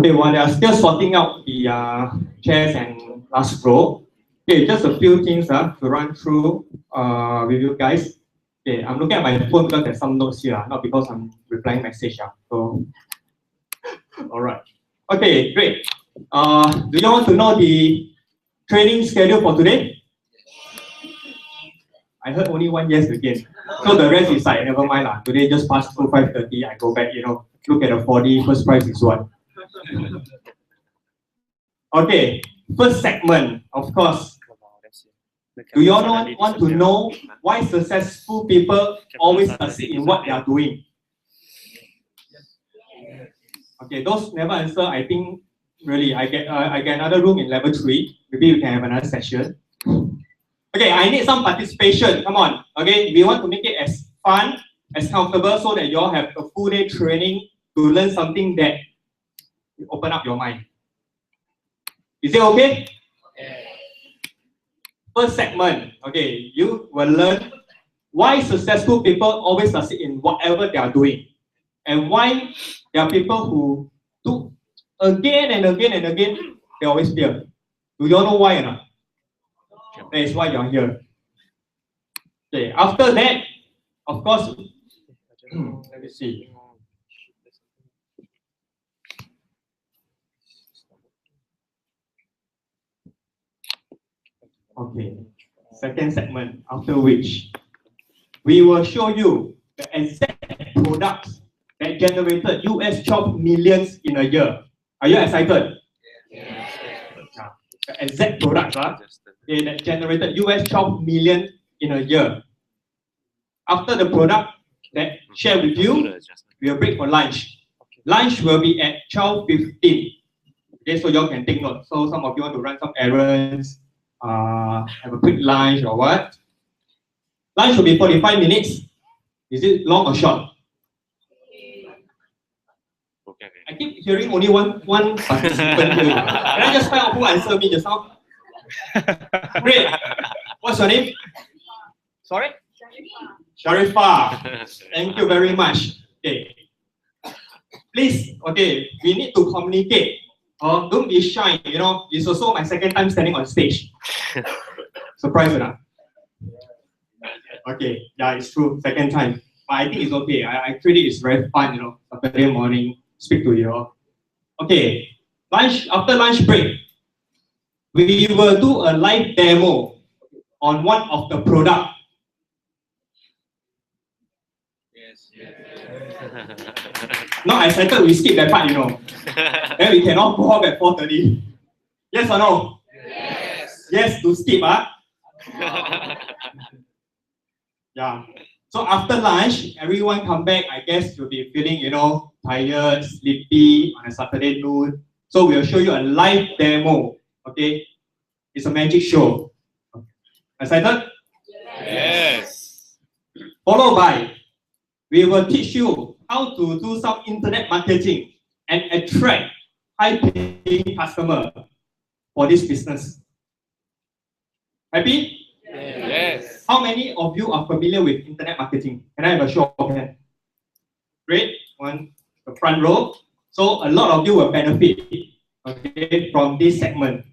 Okay, while they are still sorting out the chairs and last row, okay, just a few things to run through with you guys. Okay, I'm looking at my phone because there's some notes here, not because I'm replying message. So, all right. Okay, great. Do you want to know the training schedule for today? I heard only one yes again. So the rest is like, never mind lah. Today just past through 5:30, I go back, look at the 4D, first prize is what? Okay, first segment, of course. Do you all want to know why successful people always succeed in what they are doing? Okay, those never answer, I think, really, I get another room in level 3. Maybe we can have another session. Okay, I need some participation. Come on. Okay, we want to make it as fun, as comfortable, so that you all have a full day training to learn something that will open up your mind. Is it okay? First segment. Okay, you will learn why successful people always succeed in whatever they are doing, and why there are people who do again and again and again, they always fail. Do you all know why or not? That is why you're here. Okay, after that, of course, let me see. Okay, second segment, after which we will show you the exact products that generated US 12 millions in a year. Are you excited? Yes. The exact products that generated US 12 million in a year. After the product that share with you, we'll break for lunch. Lunch will be at 12:15. Okay, so you all can take note. So some of you want to run some errands, have a quick lunch or what? Lunch will be 45 minutes. Is it long or short? Okay. I keep hearing only one participant here. Can I just find out who answered me just now? Great. What's your name? Sorry? Sharifah. Thank you very much. Okay. Please, okay, we need to communicate. Don't be shy, It's also my second time standing on stage. Surprised or not? Okay, yeah, it's true, second time. But I think it's okay. I treat it as very fun, Saturday morning, speak to you all. Okay, after lunch break, we will do a live demo on one of the product. Yes. Not excited, we skip that part, Then we cannot go home at 4:30. Yes or no? Yes. Yes, to skip, Yeah. So after lunch, everyone come back, I guess you'll be feeling, tired, sleepy on a Saturday noon. So we'll show you a live demo, okay? It's a magic show. Excited? Yes. Followed by, we will teach you how to do some internet marketing and attract high-paying customer for this business. Happy? Yes. How many of you are familiar with internet marketing? Can I have a show of hands? Great. One, the front row. So a lot of you will benefit, okay, from this segment.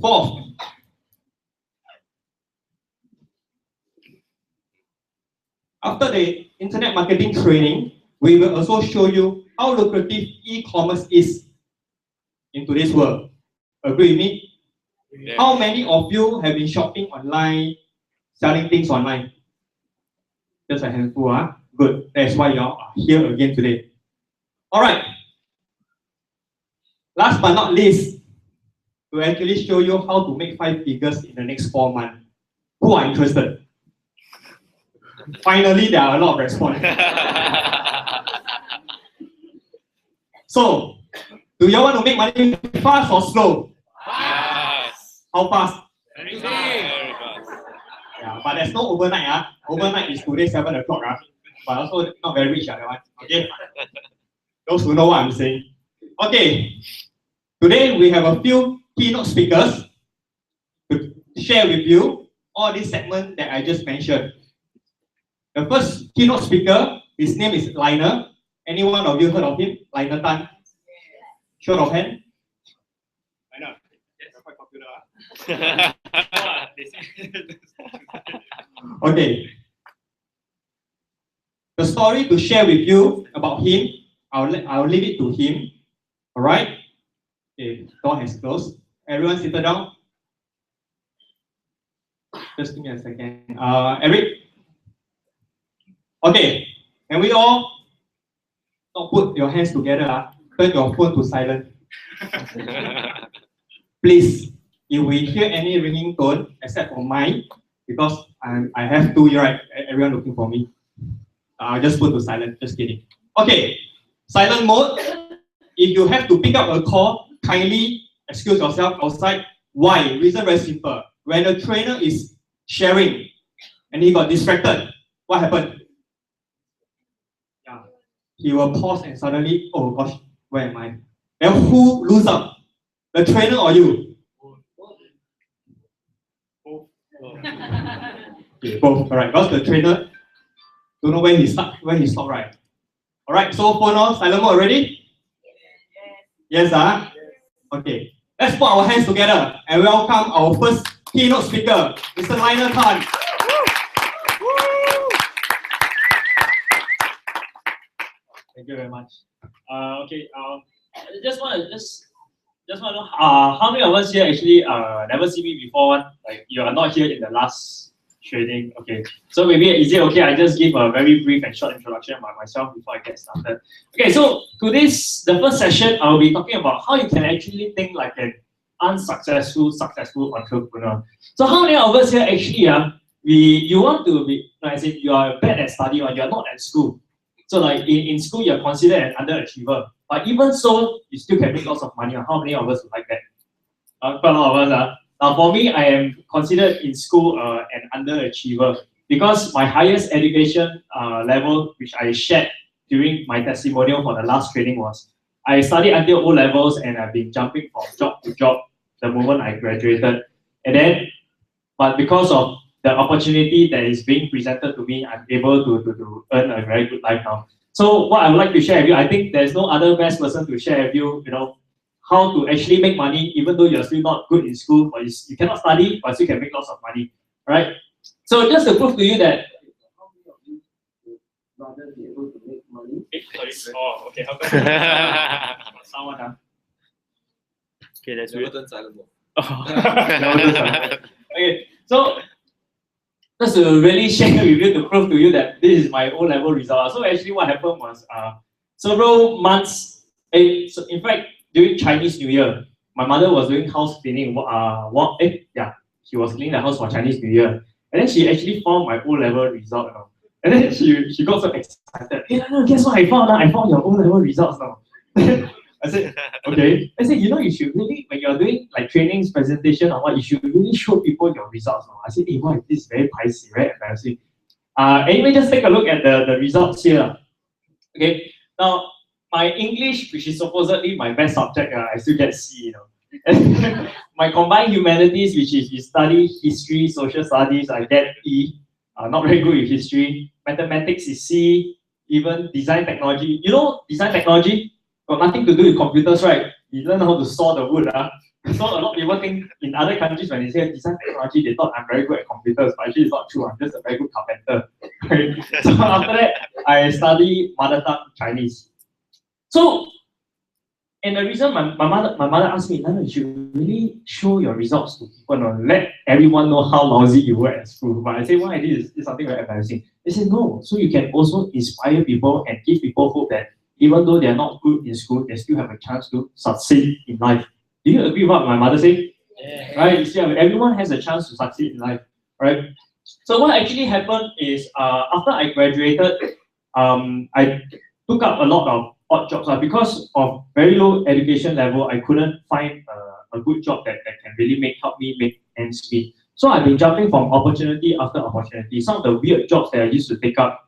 Fourth, after the internet marketing training, we will also show you how lucrative e-commerce is in today's world. Agree with me? Yes. How many of you have been shopping online, selling things online? Just a handful, Good. That's why you are here again today. All right. Last but not least, to actually show you how to make 5 figures in the next 4 months. Who are interested? Finally, there are a lot of response. So, do you want to make money fast or slow? Yes. How fast? Very fast. Yeah, but there's no overnight. Overnight is today 7 o'clock. But also not very rich, that one. Okay? Those who know what I'm saying. Okay. Today we have a few keynote speakers to share with you all these segments that I just mentioned. The first keynote speaker, his name is Liner, Any one of you heard of him? Lionel Tan? Show of hand. I know. Yes, quite popular. Okay. The story to share with you about him, I'll leave it to him. All right. Okay. Door has closed. Everyone sit down. Just give me a second. Eric. Okay. Can we all not put your hands together? Turn your phone to silent. Please. If we hear any ringing tone, except for mine, because I have two here, right? Everyone looking for me. I'll just put to silent. Just kidding. Okay. Silent mode. If you have to pick up a call, kindly excuse yourself outside. Why? Reason very simple. When the trainer is sharing and he got distracted, what happened? Yeah. He will pause and suddenly, oh gosh, where am I? Then who lose out? The trainer or you? Okay, both. Alright, because the trainer don't know when he start, when he stop, right? Alright, so for now, silent mode already? Yes, yes. Okay. Let's put our hands together and welcome our first keynote speaker, Mr. Lionel Tan. Thank you very much. Okay. I just want to know how many of us here actually never see me before one? Like you are not here in the last training. Okay. So maybe is it okay? I just give a very brief and short introduction about myself before I get started. Okay. So today's the first session, I will be talking about how you can actually think like an successful entrepreneur. So how many of us here actually you want to be, like I said, you are bad at study or you are not at school. So like in school you're considered an underachiever. But even so, you still can make lots of money. How many of us would like that? Quite a lot of us. Now for me, I am considered in school an underachiever because my highest education level, which I shared during my testimonial for the last training, was I studied until O levels and I've been jumping from job to job the moment I graduated. And then, but because of the opportunity that is being presented to me, I'm able to earn a very good life now. So what I would like to share with you, I think there's no other best person to share with you, how to actually make money even though you're still not good in school, or you cannot study, but still can make lots of money, right? So just to prove to you that, how many of you would rather be able to make money? Sorry. Oh, okay. How come? Someone, Okay, that's weird. Okay, so just to really share with you to prove to you that this is my O-level result. So actually what happened was several months, so in fact, during Chinese New Year, my mother was doing house cleaning. She was cleaning the house for Chinese New Year. And then she actually found my O-level result now. And then she got so excited. Hey, no, guess what I found now? I found your O-level results now. I said, okay. I said, you should really, when you're doing like trainings, presentation or what, you should really show people your results now. I said, hey, why? This is very pricey, very embarrassing. Anyway, just take a look at the results here. Okay. Now, my English, which is supposedly my best subject, I still get C, My combined humanities, which is you study history, social studies, I get E. Not very good with history. Mathematics is C. Even design technology. Design technology got nothing to do with computers, right? You learn how to saw the wood. So a lot of people think in other countries when they say design technology, they thought I'm very good at computers, but actually it's not true. I'm just a very good carpenter. Right? So after that, I study mother tongue Chinese. So, and the reason my mother asked me, you should really show your results to people, let everyone know how lousy you were at school. But I say, why? This is something very embarrassing. They said, no, so you can also inspire people and give people hope that even though they're not good in school, they still have a chance to succeed in life. Do you agree with what my mother said? Yeah. Right? You see, everyone has a chance to succeed in life, right? So what actually happened is, after I graduated, I took up a lot of odd jobs. Because of very low education level, I couldn't find a good job that can really help me make ends meet. So I've been jumping from opportunity after opportunity. Some of the weird jobs that I used to take up,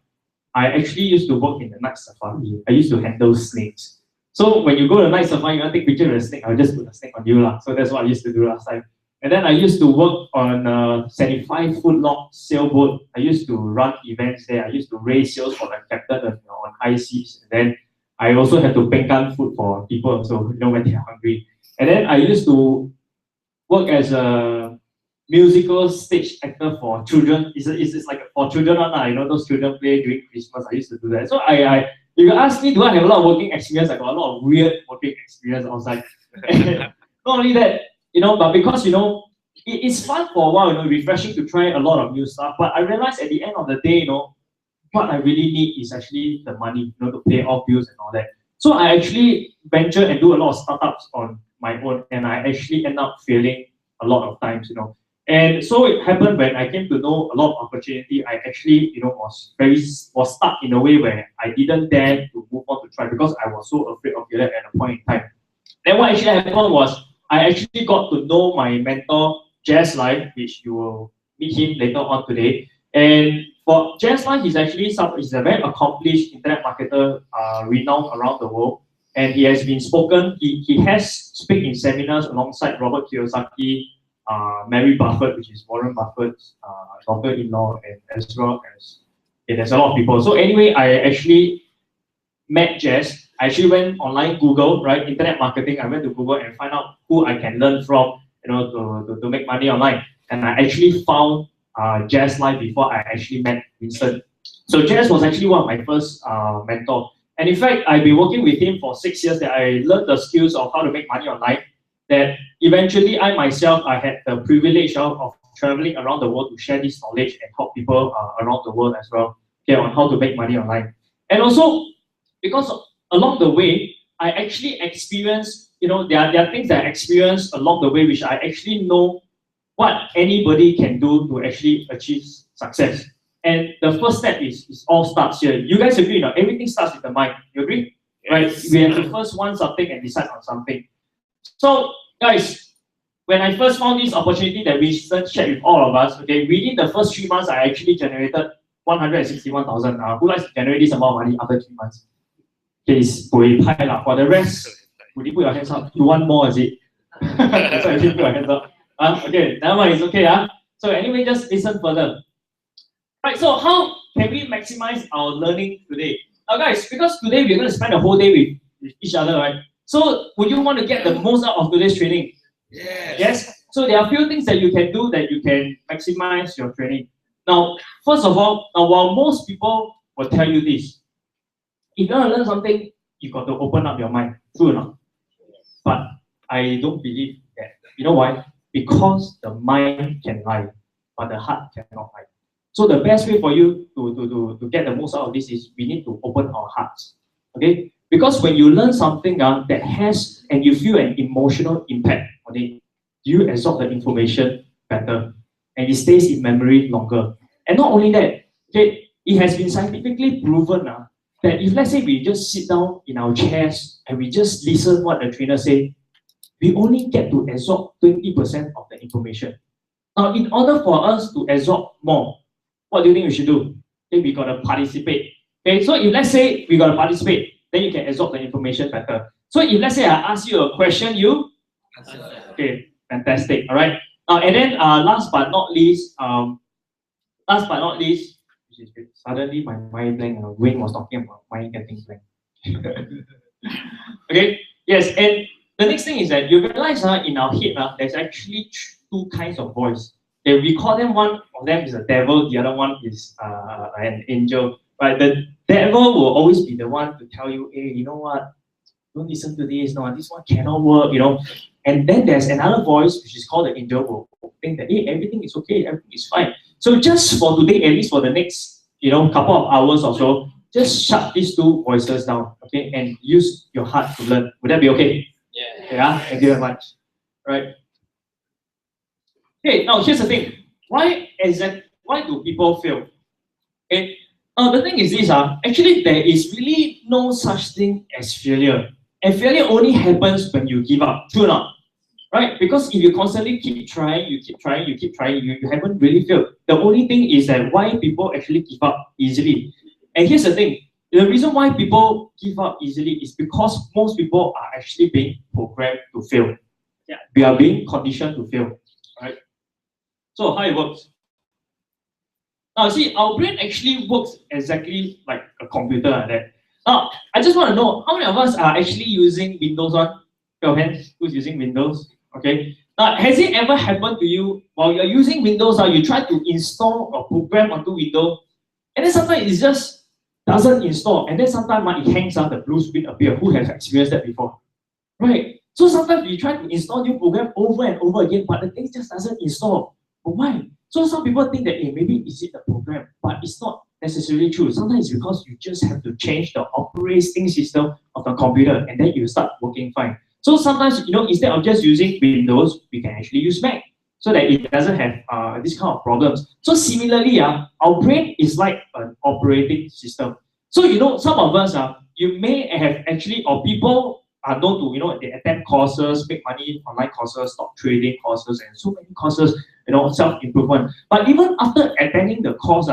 I actually used to work in the night safari. I used to handle snakes. So when you go to the night safari, you want to take a picture of the snake, I'll just put the snake on you. So that's what I used to do last time. And then I used to work on a 75-foot-long sailboat. I used to run events there. I used to raise sails for the captain on high seas. And then I also have to pengkan food for people, so when they're hungry. And then I used to work as a musical stage actor for children. It's like for children, those children play during Christmas. I used to do that. So if you ask me, do I have a lot of working experience? I got a lot of weird working experience outside. Not only that, but because it's fun for a while, refreshing to try a lot of new stuff. But I realized at the end of the day, what I really need is actually the money, to pay off bills and all that. So I actually venture and do a lot of startups on my own, and I actually end up failing a lot of times, And so it happened when I came to know a lot of opportunity. I actually, was stuck in a way where I didn't dare to move on to try because I was so afraid of failure at a point in time. Then what actually happened was I actually got to know my mentor, Jazz Lai, which you will meet him later on today. And for Jazz Lai, he's a very accomplished internet marketer, renowned around the world. And he has been he has spoken in seminars alongside Robert Kiyosaki, Mary Buffett, which is Warren Buffett's daughter-in-law, and as well as there's a lot of people. So anyway, I actually met Jazz. I actually went online Google, right? Internet marketing. I went to Google and find out who I can learn from, to make money online. And I actually found Jazz Live before I actually met Vincent. So Jazz was actually one of my first mentor. And in fact, I've been working with him for 6 years that I learned the skills of how to make money online. That eventually I myself, I had the privilege of traveling around the world to share this knowledge and help people around the world as well, on how to make money online. And also, because along the way, I actually experienced, there are things that I experienced along the way which I actually know what anybody can do to actually achieve success. And the first step is all starts here. You guys agree, everything starts with the mind. You agree? Yes. Right? We have to first want something and decide on something. So, guys, when I first found this opportunity that we shared with all of us, within the first 3 months, I actually generated 161,000. Who likes to generate this amount of money after 3 months? It's buay pai lah. For the rest, would you put your hands up? You want more, is it? That's why you put your hands up. Okay, never mind, it's okay. So anyway, just listen further. Right, so how can we maximize our learning today? Now guys, because today we're going to spend a whole day with each other, right? So would you want to get the most out of today's training? Yes. Yes? So there are a few things that you can do that you can maximize your training. Now, first of all, while most people will tell you this, if you want to learn something, you got to open up your mind. True or not? But I don't believe that. You know why? Because the mind can lie, but the heart cannot lie. So the best way for you to get the most out of this is we need to open our hearts. Okay? Because when you learn something that has, and you feel an emotional impact on it, you absorb the information better, and it stays in memory longer. And not only that, it has been scientifically proven that if let's say we just sit down in our chairs and we just listen what the trainer say, we only get to absorb 20% of the information. Now, in order for us to absorb more, what do you think we should do? We got to participate. So if let's say we got to participate, then you can absorb the information better. So if let's say I ask you a question, you answer. Okay, fantastic. All right. And then last but not least, suddenly my mind blank. Wayne was talking about mind getting blank. Okay. Yes, and the next thing is that you realize in our head there's actually 2 kinds of voice. We call them, one of them is a devil, the other one is an angel. Right? The devil will always be the one to tell you, hey, you know what? Don't listen to this. No, this one cannot work. And then there's another voice which is called the angel will think that hey, everything is okay, everything is fine. So just for today, at least for the next couple of hours or so, just shut these 2 voices down, okay, and use your heart to learn. Would that be okay? Yeah. Thank you very much. Right. Okay. Now here's the thing. Why do people fail? Okay. The thing is this. Actually, there is really no such thing as failure, and failure only happens when you give up. True or not? Right? Because if you constantly keep trying, you haven't really failed. The only thing is that why people actually give up easily. And here's the thing. The reason why people give up easily is because most people are actually being programmed to fail. Yeah. We are being conditioned to fail. Right? So how it works. Now see, our brain actually works exactly like a computer like that. Now, I just want to know how many of us are actually using Windows One? Show of hands, who's using Windows? Okay. Now, has it ever happened to you while you're using Windows, you try to install a program onto Windows, and then sometimes it just doesn't install, and then sometimes it hangs out, the blue screen appear. Who has experienced that before? Right. So sometimes we try to install new program over and over again, but the thing just doesn't install. But why? So some people think that, hey, maybe is it the program, but it's not necessarily true. Sometimes it's because you just have to change the operating system of the computer, and then you start working fine. So sometimes, instead of just using Windows, we can actually use Mac, so that it doesn't have this kind of problems. So similarly, our brain is like an operating system. So some of us, you may have actually, or people are known to, they attend courses, make money, online courses, stock trading courses, and so many courses, self-improvement. But even after attending the course,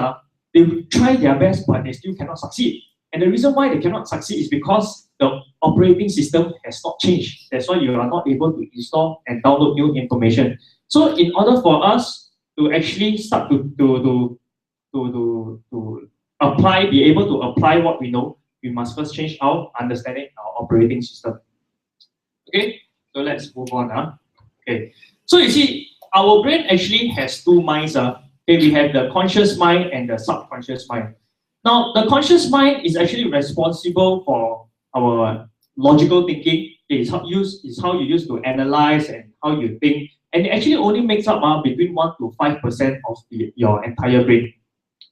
they try their best, but they still cannot succeed. And the reason why they cannot succeed is because the operating system has not changed. That's why you are not able to install and download new information. So in order for us to actually start to apply, be able to apply what we know, we must first change our understanding, our operating system. Okay, so let's move on. Okay, so you see, our brain actually has two minds. Okay, we have the conscious mind and the subconscious mind. Now, the conscious mind is actually responsible for our logical thinking. It's how you use to analyze and how you think. And it actually only makes up between 1 to 5% of your entire brain.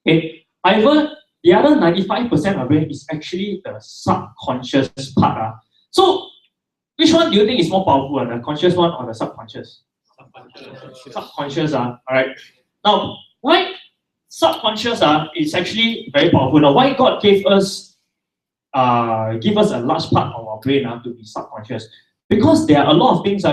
Okay? However, the other 95% of brain is actually the subconscious part. So, which one do you think is more powerful, the conscious one or the subconscious? Subconscious. All right. Now, why subconscious is actually very powerful? Now, why God gave us a large part of our brain to be subconscious? Because there are a lot of things.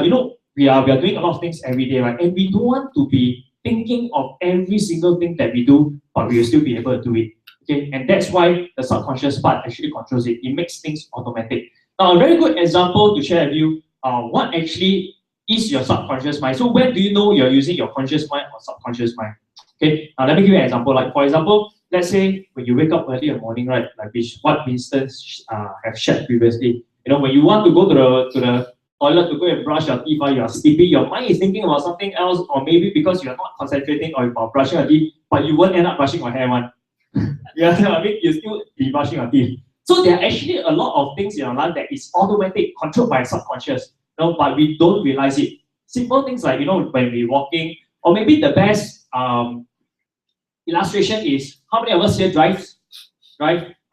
We are doing a lot of things every day, right? And we don't want to be thinking of every single thing that we do, but we will still be able to do it. Okay, and that's why the subconscious part actually controls it. It makes things automatic. Now, a very good example to share with you, what actually is your subconscious mind. So when do you know you're using your conscious mind or subconscious mind? Okay, now let me give you an example. Like for example, let's say when you wake up early in the morning, right? Like what Winston have shared previously. When you want to go to the toilet to go and brush your teeth, you are sleepy, your mind is thinking about something else, or maybe because you're not concentrating on brushing your teeth, but you won't end up brushing your hair one. You still be brushing your teeth. So there are actually a lot of things in our life that is automatic, controlled by subconscious, but we don't realize it. Simple things like, when we're walking, or maybe the best illustration is, how many of us here drive?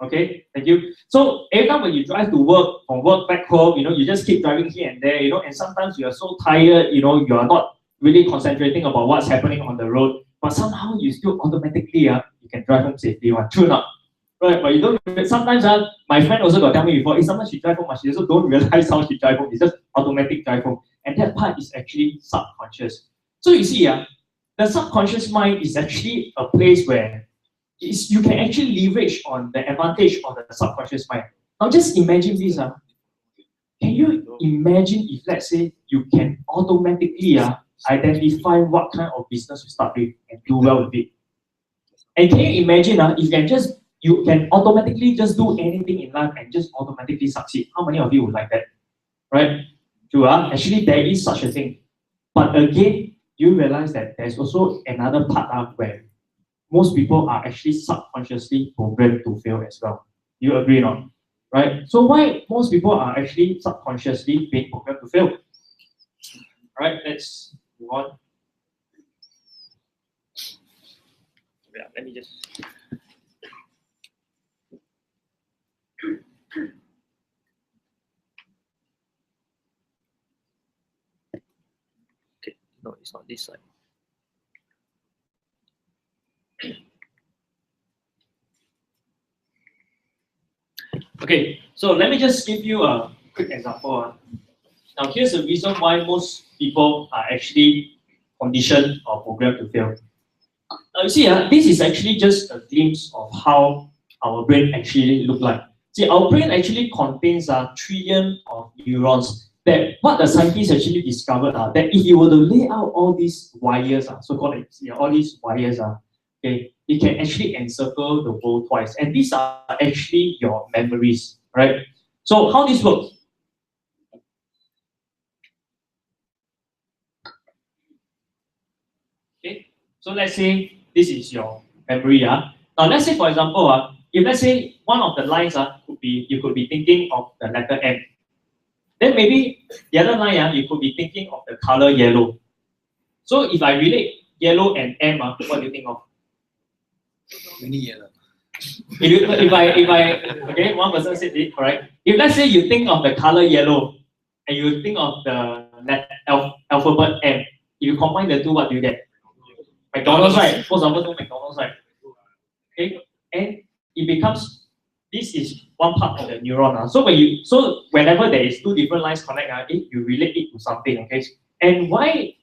Okay, thank you. So every time when you drive to work, from work back home, you just keep driving here and there, and sometimes you are so tired, you are not really concentrating about what's happening on the road, but somehow you still automatically, you can drive home safely. True or not? Right, but you don't. Sometimes, my friend also got tell me before, sometimes she drive home, she also don't realize how she drive home. It's just automatic drive home, and that part is actually subconscious. So you see, the subconscious mind is actually a place where you can actually leverage on the advantage of the subconscious mind. Now, just imagine this. Can you imagine if, let's say, you can automatically identify what kind of business you start with and do well with it? And can you imagine if you can automatically just do anything in life and just automatically succeed? How many of you would like that? Right? True. Actually, there is such a thing. But again, you realize that there's also another part where most people are actually subconsciously programmed to fail as well. You agree or not? Right? So why most people are actually subconsciously being programmed to fail? All right, let's move on. Yeah, let me just. Okay, no, it's not this side. Okay, so let me just give you a quick example. Now, here's the reason why most people are actually conditioned or programmed to fail. Now, you see, this is actually just a glimpse of how our brain actually look like. See, our brain actually contains a trillion of neurons. That what the scientists actually discovered that if you were to lay out all these wires, so-called all these wires, okay, it can actually encircle the world twice. And these are actually your memories, right? So how this works? Okay, so let's say this is your memory. Now let's say, for example, if let's say one of the lines could be, you could be thinking of the letter M. Then maybe the other line, you could be thinking of the color yellow. So if I relate yellow and M, what do you think of? Many yellow. Okay, one person said it, correct. If let's say you think of the color yellow and you think of the alphabet M, if you combine the two, what do you get? McDonald's, right? Most of us know McDonald's, right? Okay, and it becomes, this is one part of the neuron. So whenever there is two different lines connect, you relate it to something. Okay, and why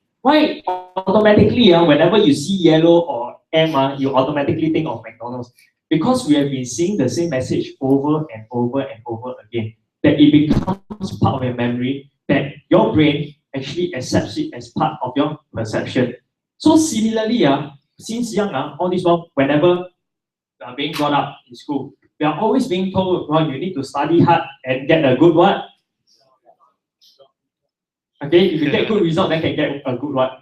automatically whenever you see yellow or M, you automatically think of McDonald's? Because we have been seeing the same message over and over and over again, that it becomes part of your memory, that your brain actually accepts it as part of your perception. So similarly, since young, all this while, whenever being brought up in school, we are always being told, well, you need to study hard and get a good what? Okay, if you get good result, then can get a good what?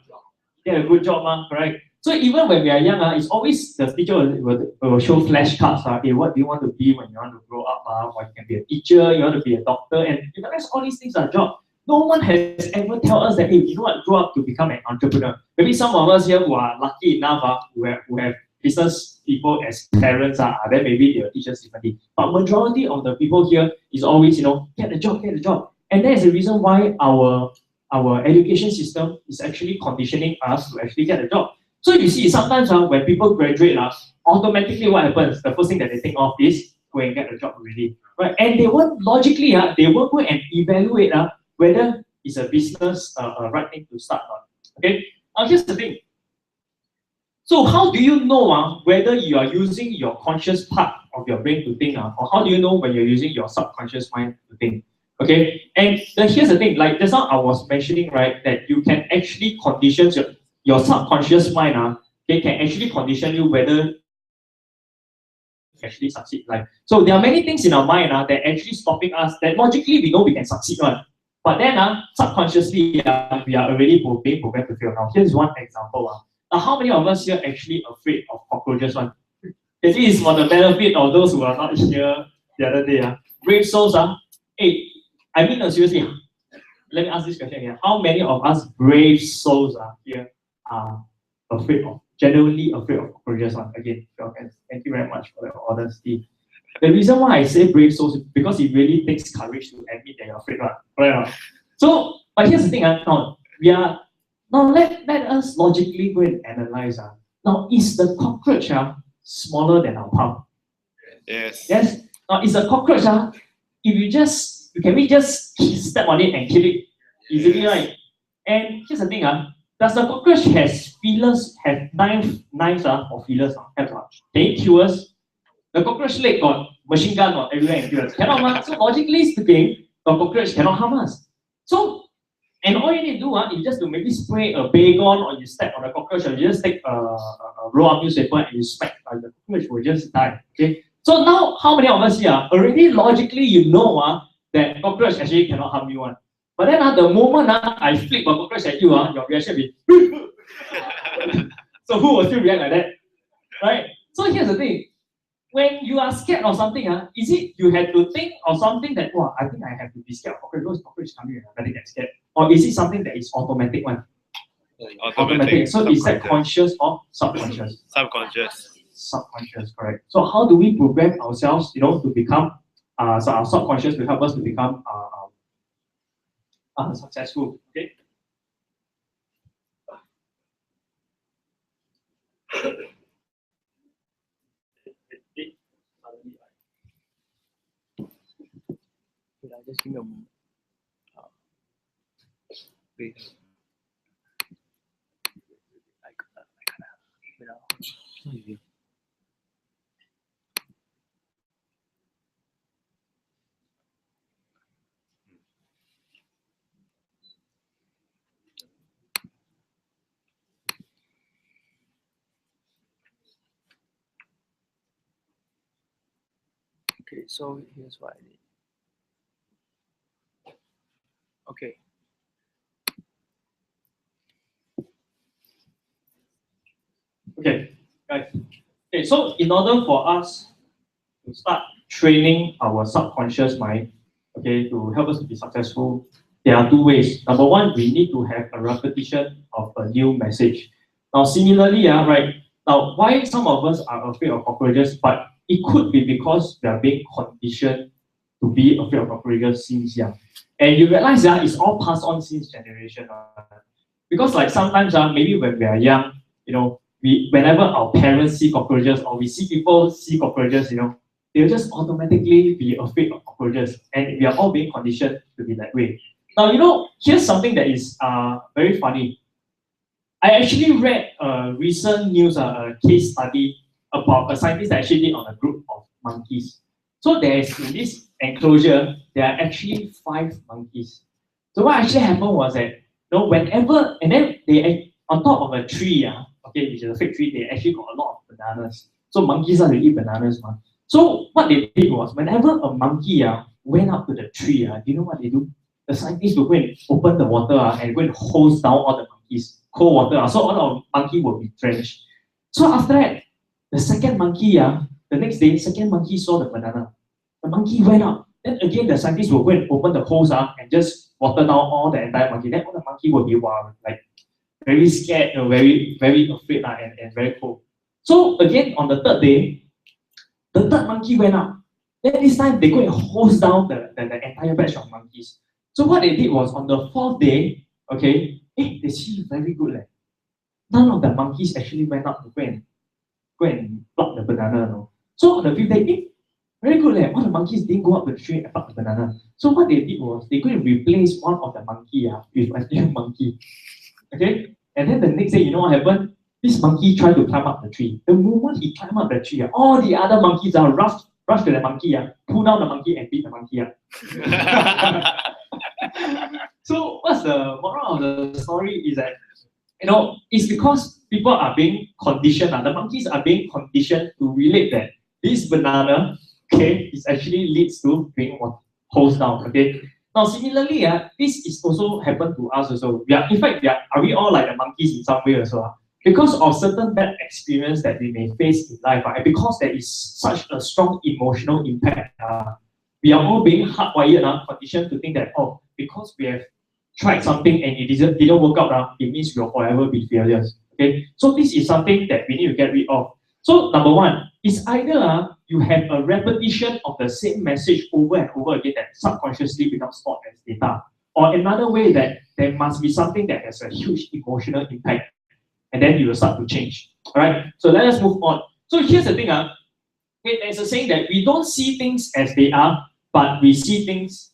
Get a good job, correct? So even when we are young, it's always the teacher will show flashcards. Hey, what do you want to be when you want to grow up? Or you can be a teacher, you want to be a doctor, and you realize all these things are job. No one has ever told us that, hey, you know what, grow up to become an entrepreneur. Maybe some of us here who are lucky enough, who have business people as parents, then maybe they will teach us differently. But majority of the people here is always, get a job, get a job. And that is the reason why our education system is actually conditioning us to actually get a job. So you see, sometimes when people graduate, automatically what happens? The first thing that they think of is go and get a job already, right? And they won't logically, they won't go and evaluate whether it's a business right thing to start on. Okay. Now here's the thing. So how do you know whether you are using your conscious part of your brain to think, or how do you know when you're using your subconscious mind to think? Okay, and here's the thing, like just now I was mentioning, right, that you can actually condition your subconscious mind, they can actually condition you whether you actually succeed. Like, so there are many things in our mind that actually stopping us, that logically we know we can succeed one. But then subconsciously we are already being programmed to fail. Now here's one example. Now how many of us here actually afraid of cockroaches one? This is for the benefit of those who are not here the other day. Brave souls, hey, I mean, seriously, let me ask this question here. How many of us brave souls here are genuinely afraid of cockroaches? Again, thank you very much for the honesty. The reason why I say brave souls is because it really takes courage to admit that you're afraid, right? So, but here's the thing, now let us logically go and analyze. Now, is the cockroach smaller than our palm? Yes. Yes. Now, is a cockroach, can we just step on it and kill it easily, right? And here's the thing, does the cockroach have feelers, have knives or feelers? Can it kill us? The cockroach leg got machine gun or everywhere and kill us. Cannot, so logically speaking, the cockroach cannot harm us. So, and all you need to do is just to maybe spray a baygon, or you step on the cockroach, or you just take a roll-up newspaper and you smack, the cockroach will just die. Okay. So now, how many of us here already logically that cockroach actually cannot harm you one? But then the moment I flip a cockroach at you, your reaction will be so who will still react like that? Right? So here's the thing. When you are scared of something, is it you have to think of something that, I think I have to be scared of cockroach, those cockroach coming and I better get scared? Or is it something that is automatic one? Automatic. So is that conscious or subconscious? Subconscious. Subconscious, correct. So how do we program ourselves, to become, so our subconscious will help us to become successful, okay? Just give me a moment. Please. Okay, so here's what I did. Okay. Okay, guys. Okay, so in order for us to start training our subconscious mind, okay, to help us to be successful, there are two ways. Number one, we need to have a repetition of a new message. Now, similarly, right, now why some of us are afraid of cockroaches, but it could be because we are being conditioned to be afraid of cockroaches since young. And you realize that it's all passed on since generation. Because like sometimes maybe when we are young, whenever our parents see cockroaches or we see people see cockroaches, they'll just automatically be afraid of cockroaches. And we are all being conditioned to be that way. Now, here's something that is very funny. I actually read a recent news, a case study about a scientist that actually did on a group of monkeys. So there's in this enclosure, there are actually 5 monkeys. So what actually happened was that, whenever, and then they, on top of a tree, okay, which is a fig tree, they actually got a lot of bananas. So monkeys are to eat bananas, man. So what they did was, whenever a monkey went up to the tree, do you know what they do? The scientists will go and open the water and go and hose down all the monkeys, cold water. So all the monkey will be drenched. So after that, the second monkey, the next day, second monkey saw the banana. The monkey went up. Then again, the scientists will go and open the hose and just water down all the entire monkey. Then all the monkey will be like very scared, very, very afraid and very cold. So again, on the third day, the third monkey went up. Then this time, they go and hose down the entire batch of monkeys. So what they did was, on the 4th day, okay, they see very good. None of the monkeys actually went up to go and pluck the banana. No? So on the 5th day, very good. All the monkeys didn't go up to the tree and pluck the banana. So what they did was, they go and replace one of the monkey with a new monkey. Okay? And then the next day, you know what happened? This monkey tried to climb up the tree. The moment he climbed up the tree, all the other monkeys rush to the monkey, pull down the monkey and beat the monkey up. So what's the moral of the story is that, it's because people are being conditioned, the monkeys are being conditioned to relate that this banana, okay, is actually leads to being hosed down, okay. Now similarly, this is also happened to us also. Are we all like the monkeys in some way also? Because of certain bad experience that we may face in life, and because there is such a strong emotional impact, we are all being hardwired, conditioned to think that, because we have tried something and it didn't work out, it means we'll forever be failures. Okay, so this is something that we need to get rid of. So number one, it's either you have a repetition of the same message over and over again that subconsciously becomes stored as data, or another way that there must be something that has a huge emotional impact, and then you will start to change. All right, so let us move on. So here's the thing, there's a saying that we don't see things as they are, but we see things.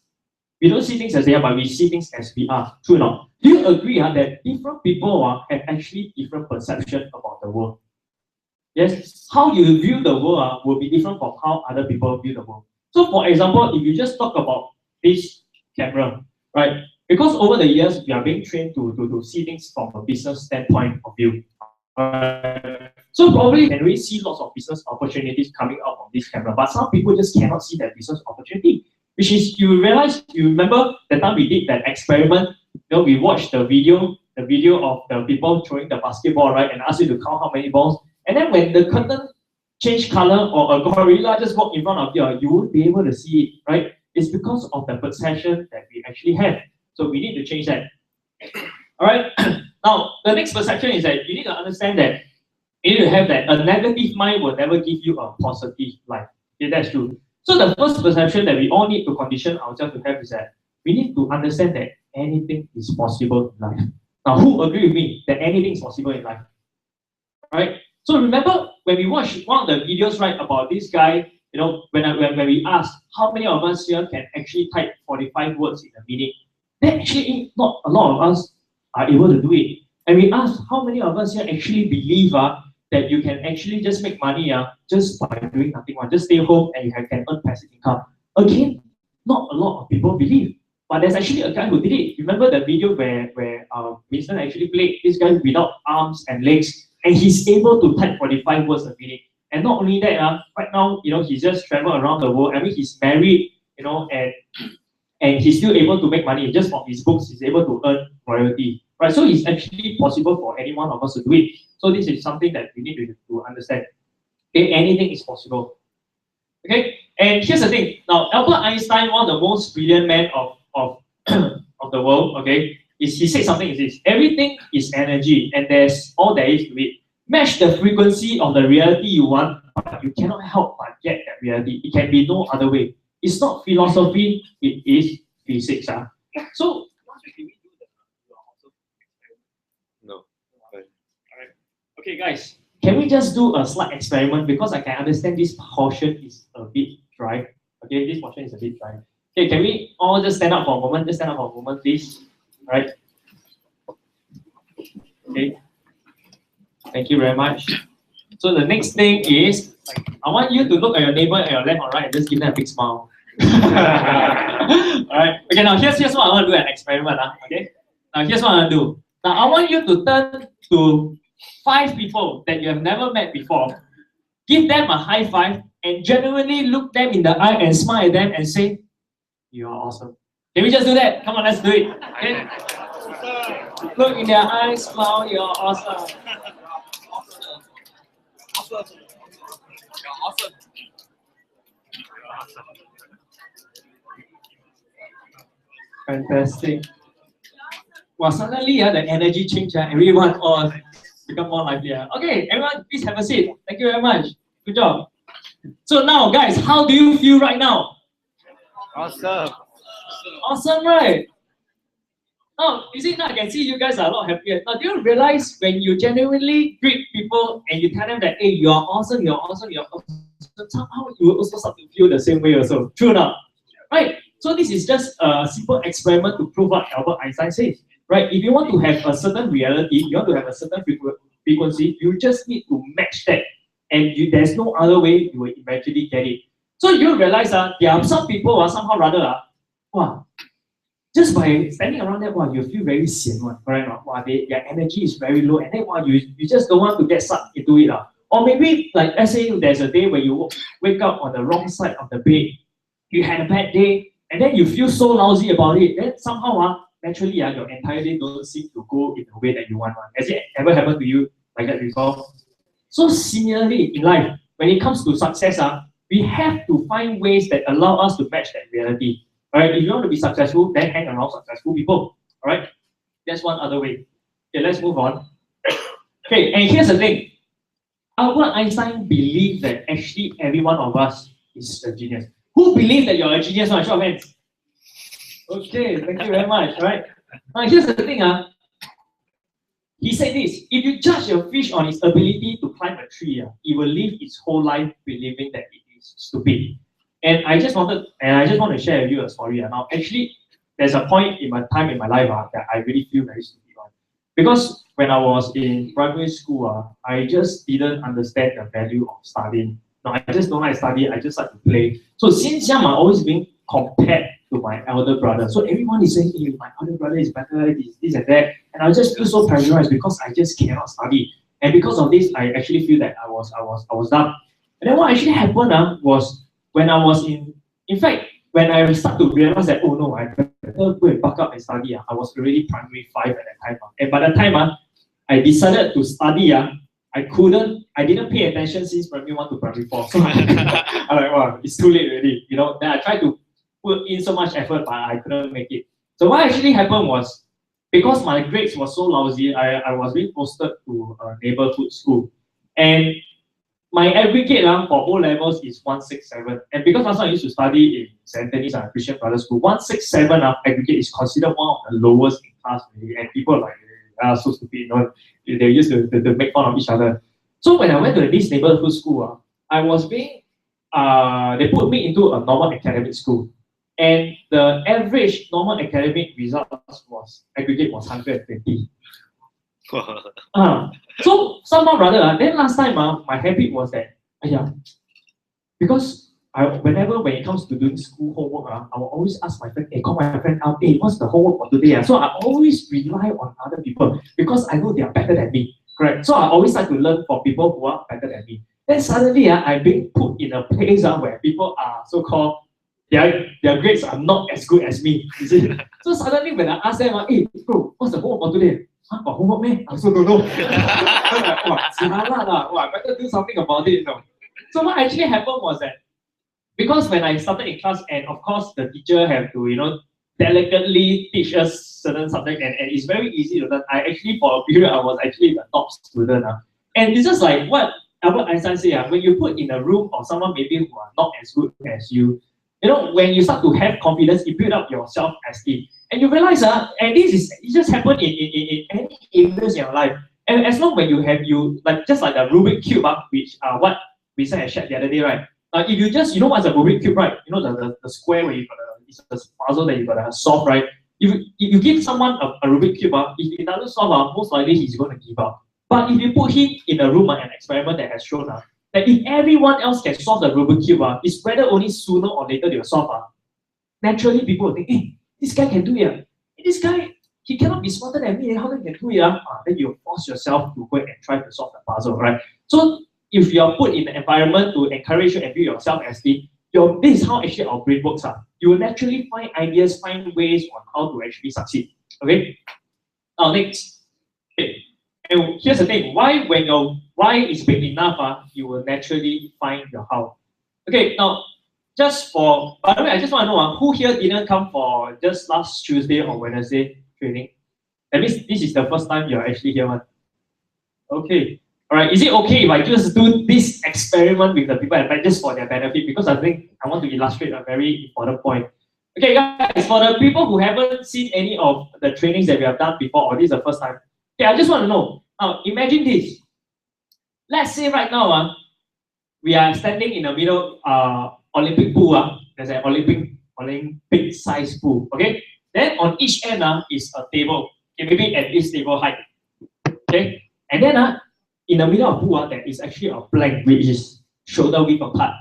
We don't see things as they are, but we see things as we are. True or not? Do you agree that different people have actually different perception about the world? Yes, how you view the world will be different from how other people view the world. So for example, if you just talk about this camera, right? Because over the years, we are being trained to see things from a business standpoint of view. So probably you can really see lots of business opportunities coming out from this camera, but some people just cannot see that business opportunity. Which is, you remember the time we did that experiment, we watched the video of the people throwing the basketball, right, and asked you to count how many balls. And then when the curtain changed color or a gorilla just walked in front of you, you won't be able to see it, right? It's because of the perception that we actually have. So we need to change that. All right. Now, the next perception is that you need to understand that you need to have that a negative mind will never give you a positive life. Okay, that's true. So the first perception that we all need to condition ourselves to have is that we need to understand that anything is possible in life. Now, who agree with me that anything is possible in life? Right? So remember when we watched one of the videos, right, about this guy, when we asked how many of us here can actually type 45 words in a minute, then actually not a lot of us are able to do it. And we asked how many of us here actually believe that you can actually just make money just by doing nothing, just stay home and you can earn passive income. Again, not a lot of people believe. But there's actually a guy who did it. Remember the video where Winston actually played this guy without arms and legs, and he's able to type 45 words a minute. And not only that, right now, he just travel around the world. I mean, he's married, and he's still able to make money. Just from his books, he's able to earn royalty, right? So it's actually possible for any one of us to do it. So this is something that we need to understand. Okay, anything is possible. Okay, and here's the thing. Now, Albert Einstein, one of the most brilliant men of of the world, okay, he said something is this: everything is energy, and there's all there is to it. Match the frequency of the reality you want, but you cannot help but get that reality. It can be no other way. It's not philosophy, it is physics. So, No. Alright. Okay, guys, can we just do a slight experiment? Because I can understand this portion is a bit dry. Okay, this portion is a bit dry. Okay, can we all just stand up for a moment? Just stand up for a moment, please. All right. Okay. Thank you very much. So the next thing is, I want you to look at your neighbor at your left or right and just give them a big smile. Alright. Okay, now here's what I want to do an experiment. Okay. Now here's what I want to do. Now I want you to turn to 5 people that you have never met before. Give them a high five and genuinely look them in the eye and smile at them and say, "You are awesome." Can we just do that? Come on, let's do it. Okay? Look in their eyes, smile, "You're awesome." You're awesome. Fantastic. Well, suddenly the energy change. Everyone all become more lively. Okay, everyone, please have a seat. Thank you very much. Good job. So now, guys, how do you feel right now? Awesome. Awesome, right? Now, you see, now I can see you guys are a lot happier. Now, do you realize when you genuinely greet people and you tell them that, "Hey, you're awesome, you're awesome, you're awesome," somehow you will also start to feel the same way also. True or not? Right? So this is just a simple experiment to prove what Albert Einstein says. Right? If you want to have a certain reality, you want to have a certain frequency, you just need to match that. And there's no other way you will eventually get it. So you realize there are some people somehow rather just by standing around there, you feel very sian one, correct? Their energy is very low, and then you just don't want to get sucked into it. Or maybe, like, let's say there's a day where you wake up on the wrong side of the bed, you had a bad day, and then you feel so lousy about it, then somehow naturally your entire day don't seem to go in the way that you want. Has it ever happened to you like that before? So similarly in life, when it comes to success, we have to find ways that allow us to match that reality. Alright, if you want to be successful, then hang around successful people. Alright, that's one other way. Okay, let's move on. Okay, and here's the thing. Albert Einstein believed that actually every one of us is a genius. Who believes that you're a genius? Show of hands. Okay, thank you very much. Right. Now here's the thing. He said this: if you judge a fish on its ability to climb a tree, it will live its whole life believing that it is stupid. And I just want to share with you a story. Now, actually, there's a point in my life that I really feel very stupid on. Because when I was in primary school, I just didn't understand the value of studying. No, I just don't like study. I just like to play. So since young, I'm always being compared to my elder brother. So everyone is saying, "Hey, my elder brother is better, this and that," and I just feel so pressurized because I just cannot study. And because of this, I actually feel that I was dumb. And then what actually happened was when I was in fact, when I started to realize that, oh no, I better go and buck up and study, I was already primary 5 at that time. And by the time I decided to study, I didn't pay attention since primary 1 to primary 4. So I'm like, wow, it's too late already. Then I tried to put in so much effort, but I couldn't make it. So what actually happened was, because my grades were so lousy, I was being posted to a neighborhood school. And my aggregate for O levels is 167. And because last time I used to study in St. Anthony's Christian Brothers School, 167 aggregate is considered one of the lowest in class. And people are like, so stupid. They used to make fun of each other. So when I went to this neighborhood school, I was being, they put me into a normal academic school. And the average normal academic results aggregate was 120. So somehow rather, then last time my habit was that, because whenever when it comes to doing school homework, I will always ask my friend, call my friend out, what's the homework for today? So I always rely on other people because I know they are better than me. Correct. So I always like to learn from people who are better than me. Then suddenly I'm being put in a place where people are so-called, their grades are not as good as me. You see? So suddenly when I ask them, hey, bro, what's the homework for today? Huh, got homework, man? I also don't know. I'm like, I better do something about it. So what actually happened was that, because when I started in class, and of course the teacher have to, delicately teach us certain subject, and it's very easy to learn. I actually, for a period, I was actually the top student. And it's just like what Albert Einstein said, when you put in a room of someone maybe who are not as good as you, when you start to have confidence, it builds up your self-esteem. And you realize, and it just happened in any areas in your life. And as long when like just like the Rubik Cube, which what we said I shared the other day, right? If you just, what's a Rubik Cube, right? The square where you got it's a puzzle that you gotta solve, right? If you give someone a Rubik Cube, if he doesn't solve, most likely he's going to give up. But if you put him in a room, an experiment that has shown that if everyone else can solve the Rubik Cube, it's whether only sooner or later they'll solve. Naturally, people will think, hey, this guy can do it. This guy, he cannot be smarter than me. How can he do it? Then you force yourself to go and try to solve the puzzle, right? So if you're put in an environment to encourage you and build your self-esteem, this is how actually our brain works. You will naturally find ideas, find ways on how to actually succeed. Okay? Now next. Okay. And here's the thing, when your why is big enough, you will naturally find your how. Okay, now by the way, I just want to know who here didn't come for just last Tuesday or Wednesday training? That means this is the first time you're actually here. Okay. Alright, is it okay if I just do this experiment with the people at back just for their benefit? Because I think I want to illustrate a very important point. Okay, guys, for the people who haven't seen any of the trainings that we have done before, or this is the first time, okay, I just want to know. Now, imagine this. Let's say right now, we are standing in the middle Olympic pool. There's an Olympic size pool. Okay, then on each end is a table. Okay, maybe at this table height. Okay, and then in the middle of the pool, there is actually a plank which is shoulder width apart.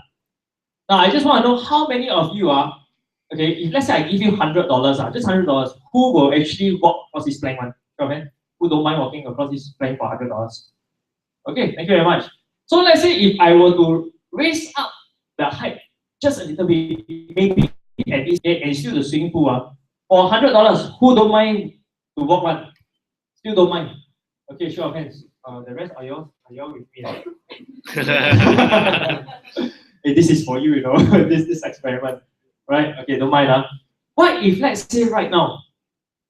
Now, I just want to know how many of you okay, if let's say I give you $100, just $100, who will actually walk across this plank one? Okay? Who don't mind walking across this plank for $100? Okay, thank you very much. So let's say if I were to raise up the height just a little bit, maybe at this end, and still the swimming pool, for $100, who don't mind to walk one? Still don't mind. Okay, show of hands. The rest are y'all with me. Hey, this is for you, this experiment. Right? Okay, don't mind. What if, let's say right now,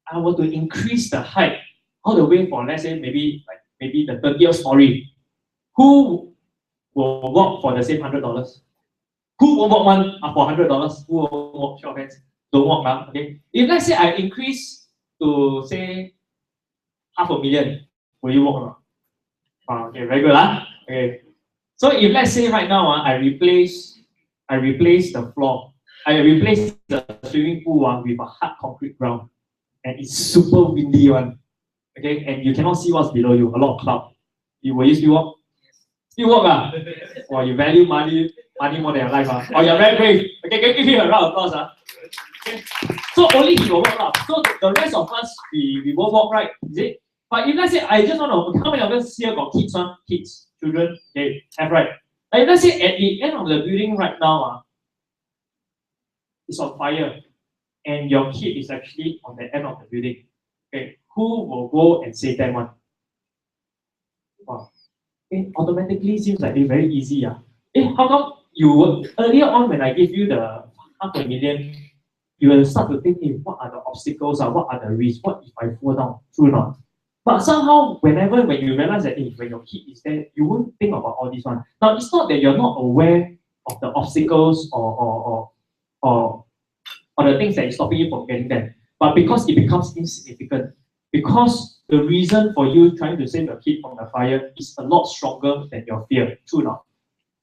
I were to increase the height all the way for, let's say, maybe the 30th story? Who will walk for the same $100? Who will walk one for $100? Who will walk? Show of hands. Don't walk. Okay. If let's say I increase to say $500,000, will you walk or not? Okay, very good. Okay. So if let's say right now I replace the floor, I replace the swimming pool with a hard concrete ground, and it's super windy one. Okay, and you cannot see what's below you. A lot of cloud. Will you still walk? Still walk, Or you value money more than your life, Or you're very brave. Okay, can you give him a round of applause, Okay. So only he will walk, So the rest of us we won't walk, right? Is it? But if let's say I just want to, how many of us here got kids, Kids, children, okay, have, right? Like let's say at the end of the building right now, it's on fire, and your kid is actually on the end of the building. Okay, who will go and save them one? Wow. Okay, automatically seems like it's very easy. How come you earlier on when I gave you the $500,000, you will start to think, what are the obstacles? What are the risks? What if I fall down? True or not? But somehow, when you realize that when your kid is there, you won't think about all this one. Now, it's not that you're not aware of the obstacles or the things that is stopping you from getting there, but because it becomes insignificant, because the reason for you trying to save your kid from the fire is a lot stronger than your fear. True or not?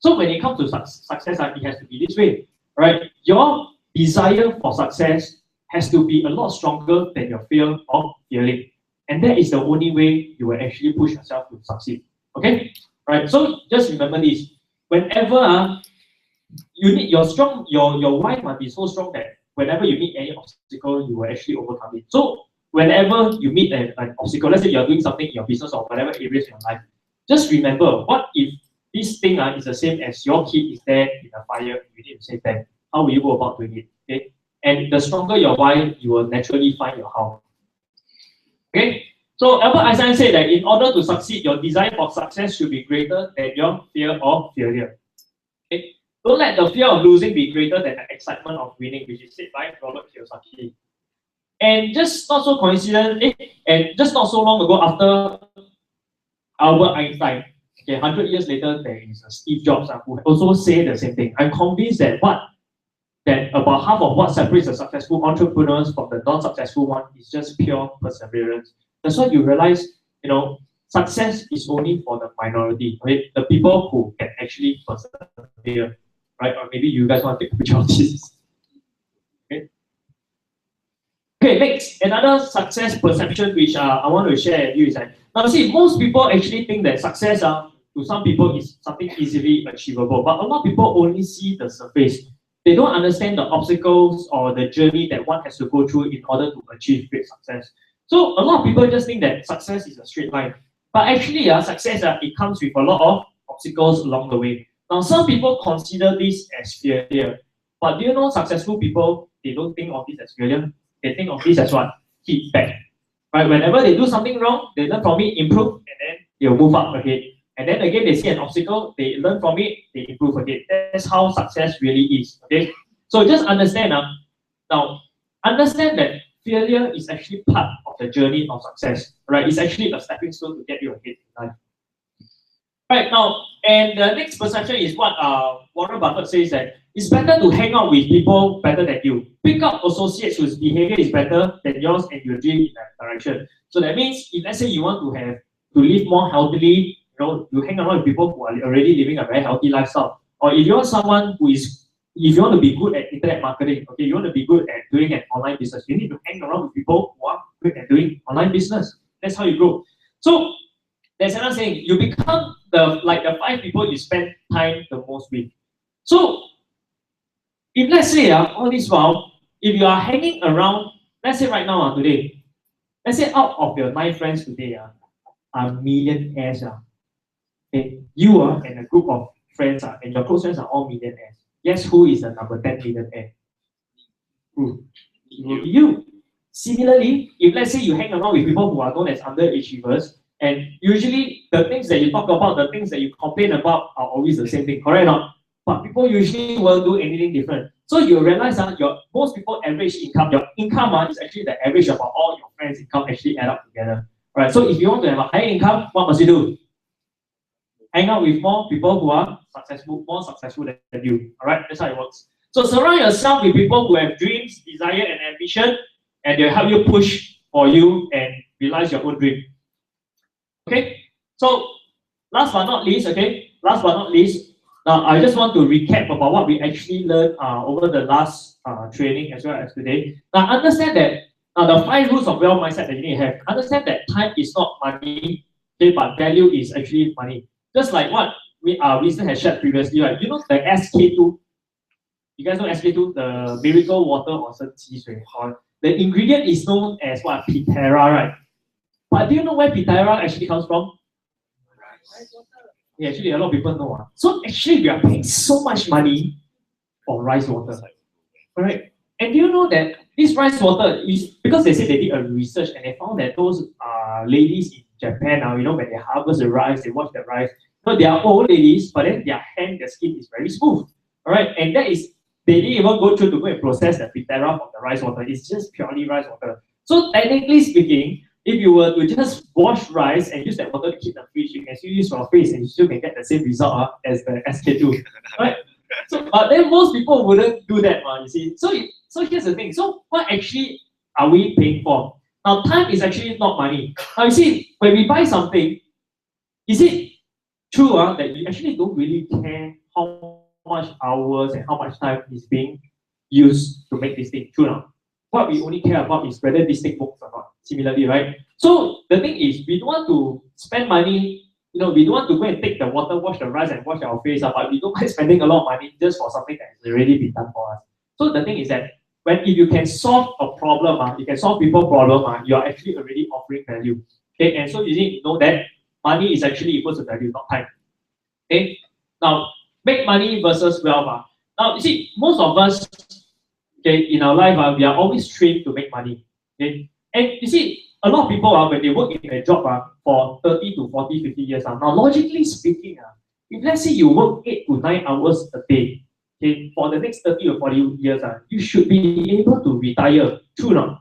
So when it comes to success, it has to be this way, right? Your desire for success has to be a lot stronger than your fear of failing. And that is the only way you will actually push yourself to succeed. Okay? Right? So just remember this. Whenever you need your why must be so strong that whenever you meet any obstacle, you will actually overcome it. So whenever you meet an obstacle, let's say you're doing something in your business or whatever areas in your life, just remember, what if this thing is the same as your kid is there in a fire, you need to save them. How will you go about doing it? Okay? And the stronger your why, you will naturally find your how. Okay? So Albert Einstein said that in order to succeed, your desire for success should be greater than your fear of failure. Okay? Don't let the fear of losing be greater than the excitement of winning, which is said by Robert Kiyosaki. And just not so coincident, and just not so long ago after Albert Einstein, okay, 100 years later, there is a Steve Jobs who also said the same thing. I'm convinced that about half of what separates the successful entrepreneurs from the non-successful one is just pure perseverance. That's why you realize, success is only for the minority, right? The people who can actually persevere, right? Or maybe you guys want to take a picture of this. Okay, next, another success perception which I want to share with you is that, now see, most people actually think that success to some people is something easily achievable, but a lot of people only see the surface. They don't understand the obstacles or the journey that one has to go through in order to achieve great success. So a lot of people just think that success is a straight line, but actually success, it comes with a lot of obstacles along the way. Now, some people consider this as failure, but do you know successful people, they don't think of this as failure. They think of this as what? Feedback. Right? Whenever they do something wrong, they learn from it, improve, and then they'll move up ahead. And then again, they see an obstacle, they learn from it, they improve again. That's how success really is. Okay? So just understand now, understand that failure is actually part of the journey of success. Right? It's actually a stepping stone to get you ahead in life. Right now, and the next perception is what Warren Buffett says, that it's better to hang out with people better than you. Pick up associates whose behavior is better than yours and you'll dream in that direction. So that means if let's say you want to live more healthily, you hang around with people who are already living a very healthy lifestyle. Or if you want someone if you want to be good at internet marketing, okay, you want to be good at doing an online business, you need to hang around with people who are good at doing online business. That's how you grow. So there's another saying, you become the 5 people you spend time the most with. So if let's say all this while, if you are hanging around, let's say right now today, let's say out of your 9 friends today are millionaires. Okay, you and a group of friends and your close friends are all millionaires. Guess who is the number 10 millionaire? Who? You. Similarly, if let's say you hang around with people who are known as underachievers, and usually the things that you talk about, the things that you complain about are always the same thing, correct or not? But people usually won't do anything different. So you realize most people average income, your income is actually the average of all your friends' income actually add up together. Right? So if you want to have a higher income, what must you do? Hang out with more people who are more successful than you. Alright, that's how it works. So surround yourself with people who have dreams, desire, and ambition, and they'll help you push for you and realize your own dream. Okay, so last but not least, now I just want to recap about what we actually learned over the last training as well as today. Now understand that the 5 rules of wealth mindset that you need to have. Understand that time is not money, okay, but value is actually money. Just like what Winston has shared previously, right? You know the SK2. You guys know SK2, the miracle water or the ingredient is known as what? Pitera, right? But do you know where Pitera actually comes from? Rice water. Yeah, actually a lot of people know. So actually we are paying so much money for rice water. Alright. And do you know that this rice water is because they said they did a research and they found that those ladies in Japan when they harvest the rice, they wash the rice. So they are old ladies, but then their skin is very smooth. Alright, and that is they didn't even go through to go and process the Pitera from the rice water. It's just purely rice water. So technically speaking, if you were to just wash rice and use that water to keep the fridge, you can still use your face and you still can get the same result as the SK2. Right? So, but then most people wouldn't do that, you see. So here's the thing. So what actually are we paying for? Now, time is actually not money. Now, you see, when we buy something, is it true that we actually don't really care how much hours and how much time is being used to make this thing? True now. What we only care about is whether this thing works or not. Similarly, right? So the thing is, we don't want to spend money, we don't want to go and take the water, wash the rice and wash our face, but we don't mind spending a lot of money just for something that has already been done for us. So the thing is that if you can solve a problem, you can solve people's problem, you are actually already offering value. Okay, and so you need to know that money is actually equal to value, not time. Okay, Now, make money versus wealth. Now, you see, most of us, okay, in our life, we are always trained to make money. Okay? And you see, a lot of people, when they work in a job for 30 to 40, 50 years, now logically speaking, if let's say you work 8 to 9 hours a day, okay, for the next 30 or 40 years, you should be able to retire. True not?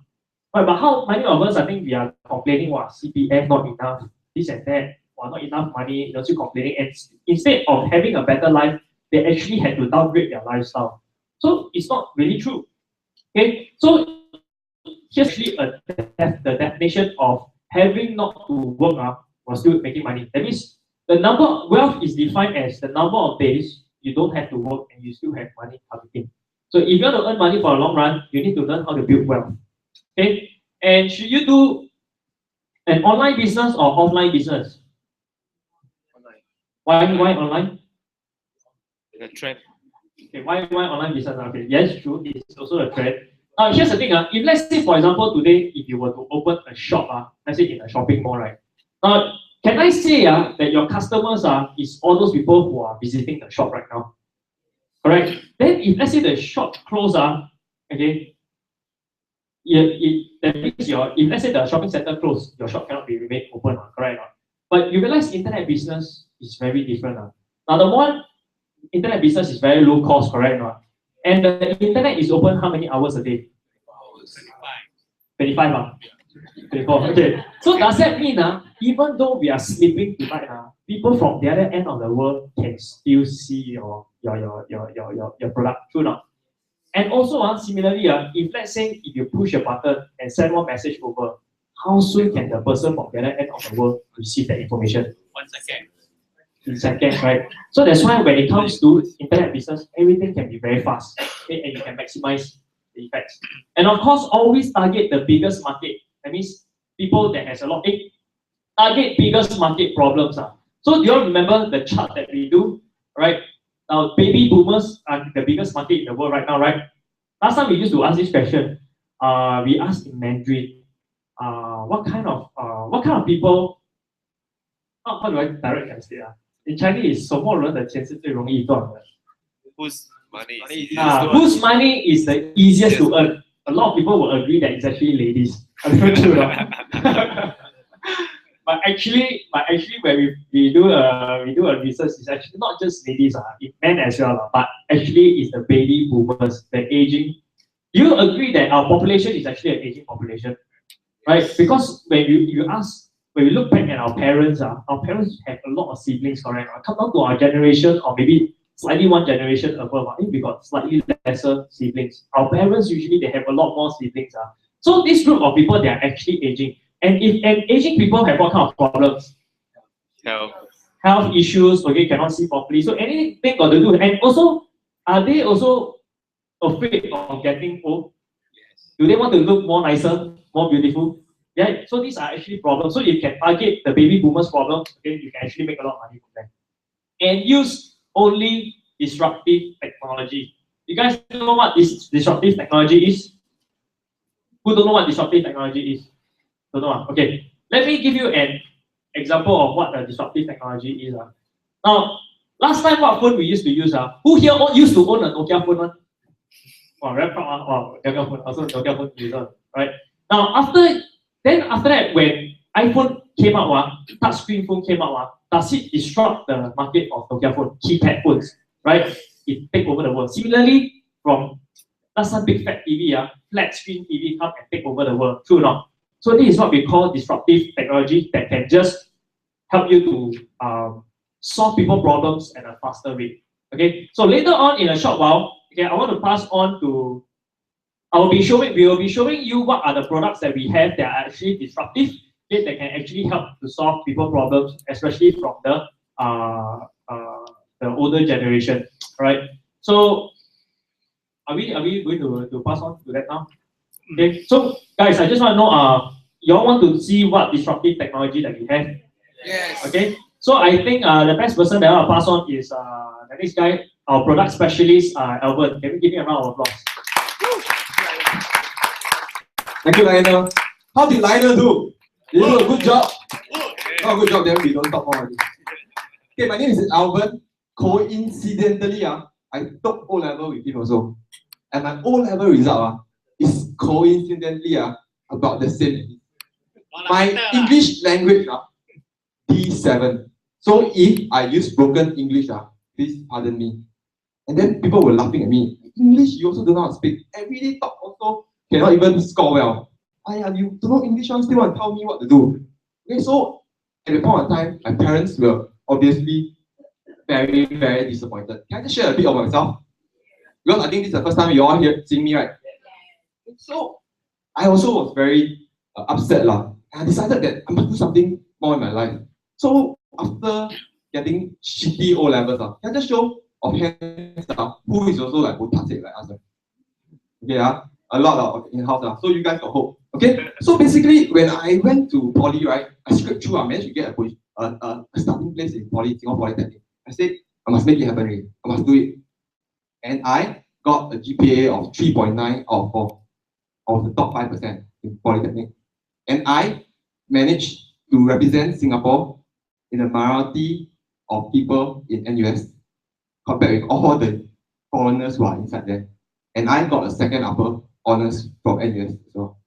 Right, but how many of us, I think we are complaining, CPF not enough, this and that, not enough money, still complaining. And instead of having a better life, they actually had to downgrade their lifestyle. So it's not really true. Okay, so here's actually the definition of having not to work while still making money. That means the wealth is defined as the number of days you don't have to work and you still have money coming in. So if you want to earn money for a long run, you need to learn how to build wealth. Okay, and should you do an online business or offline business? Online. Why online? The trend. Okay, why online business? Okay, yes, true. It's also a trend. Here's the thing. If let's say, for example, today, if you were to open a shop, let's say in a shopping mall, right? Can I say that your customers is all those people who are visiting the shop right now? Correct? Then if let's say the shop close, okay, that means if let's say the shopping center closed, your shop cannot be remain open, correct? But you realize internet business is very different. Now the one internet business is very low cost, correct? And the internet is open how many hours a day? 25. 24. Okay. So does that mean even though we are sleeping tonight, people from the other end of the world can still see your product? True not? And also, similarly, if let's say if you push a button and send one message over, how soon can the person from the other end of the world receive that information? 1 second. In seconds, right? So that's why when it comes to internet business, everything can be very fast, okay? And you can maximize the effects. And of course, always target the biggest market. That means people that has a lot. Target biggest market problems. So do you all remember the chart that we do, right? Now, baby boomers are the biggest market in the world right now, right? Last time we used to ask this question. We asked in Mandarin, what kind of people? How do I direct say? In Chinese, 什么人的钱是最容易赚的? Whose money whose money is the easiest to earn? A lot of people will agree that it's actually ladies. But actually, when we do a research, it's actually not just ladies, it's men as well, but actually it's the baby boomers, the aging. Do you agree that our population is actually an aging population, right? Because when we look back at our parents have a lot of siblings, correct? Come down to our generation, or maybe slightly one generation above, I think we got slightly lesser siblings. Our parents usually they have a lot more siblings. So this group of people, they are actually aging. And aging people have what kind of problems? Health issues, okay, cannot see properly. So anything got to do. And also, are they also afraid of getting old? Do they want to look more nicer, more beautiful? Yeah, so these are actually problems. So you can target the baby boomers problem, okay, you can actually make a lot of money from them. And use only disruptive technology. You guys know what this disruptive technology is? Who don't know what disruptive technology is? Don't know. Okay, let me give you an example of what the disruptive technology is. Now, last time what phone we used to use? Who here used to own a Nokia phone? Very proud. Nokia phone, also Nokia phone user, right? Now, after that, when iPhone came out, touchscreen phone came out, does it disrupt the market of Nokia phone, keypad phones, right? It take over the world. Similarly, from last time big fat TV, flat screen TV come and take over the world. True or not? So this is what we call disruptive technology that can just help you to solve people problems at a faster rate. Okay. So later on in a short while, okay, I want to pass on to. We will be showing you what are the products that we have that are actually disruptive, okay, that can actually help to solve people problems, especially from the older generation. Right. So are we going to pass on to that now? Okay. So guys, I just want to know, you all want to see what disruptive technology that we have? Yes. Okay. So I think the best person that I'll pass on is the next guy, our product specialist, Alvin. Can we give him a round of applause? Thank you, Lionel. How did Lionel do? Did you do a good job? Not a good job, then we don't talk more. Okay, my name is Alvin. coincidentally, I took O level with him also. And my O level result is coincidentally about the same. My English language D7. So if I use broken English, please pardon me. And then people were laughing at me. English, you also don't know how to speak. Everyday talk also cannot even score well. You don't know English, still want to tell me what to do. Okay, so at the point of time, my parents were obviously very, very disappointed. Can I just share a bit of myself? Because I think this is the first time you all here seeing me, right? So I also was very upset and I decided that I must do something more in my life. So after getting shitty O levels, can I just show of hands who is also like botatic like us? Okay, a lot of in-house. So you guys got hope. Okay, so basically when I went to poly, right, I scraped through. I managed to get a starting place in poly, Singapore Polytechnic. I said I must make it happen. Really. I must do it, and I got a GPA of 3.9 out of 4. I was the top 5% in Polytechnic, and I managed to represent Singapore in a minority of people in NUS compared with all the foreigners who are inside there. And I got a second upper honors from NUS as well.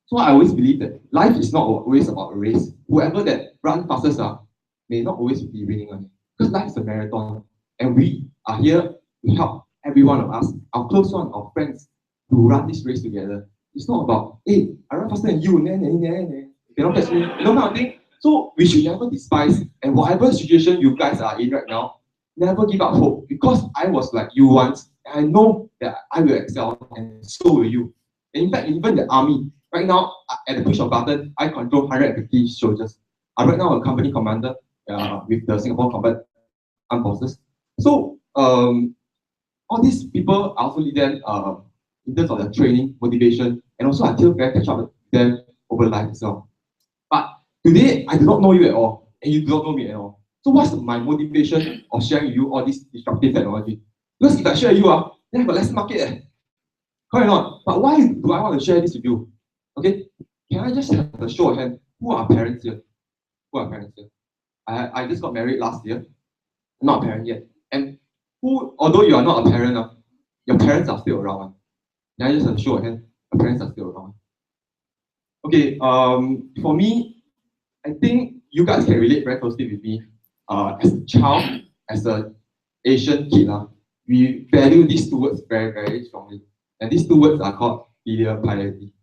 So I always believe that life is not always about a race. Whoever that runs fastest may not always be winning on it. Because life is a marathon. And we are here to help every one of us, our close one, our friends, to run this race together. It's not about, hey, I run faster than you, you cannot catch me, kind of thing. So we should never despise, and whatever situation you guys are in right now, never give up hope. Because I was like you once, and I know that I will excel, and so will you. And in fact, even the army, right now, at the push of a button, I control 150 soldiers. I'm right now a company commander with the Singapore Combat Armed Forces. So all these people, I also lead them in terms of their training, motivation, and also I feel very catch up with them over life as well. But today, I do not know you at all, and you do not know me at all. So what's my motivation of sharing with you all this disruptive technology? Because if I share with you, then I have a lesson market. Correct or not? But why do I want to share this with you? Okay, can I just have a show of hands? Who are parents here? Who are parents here? I just got married last year. I'm not a parent yet. And who, although you are not a parent, your parents are still around. Can I just have a show of hands? Your parents are still around. Okay, for me, I think you guys can relate very closely with me. As a child, as an Asian kid, we value these two words very, very strongly. And these two words are called filial piety.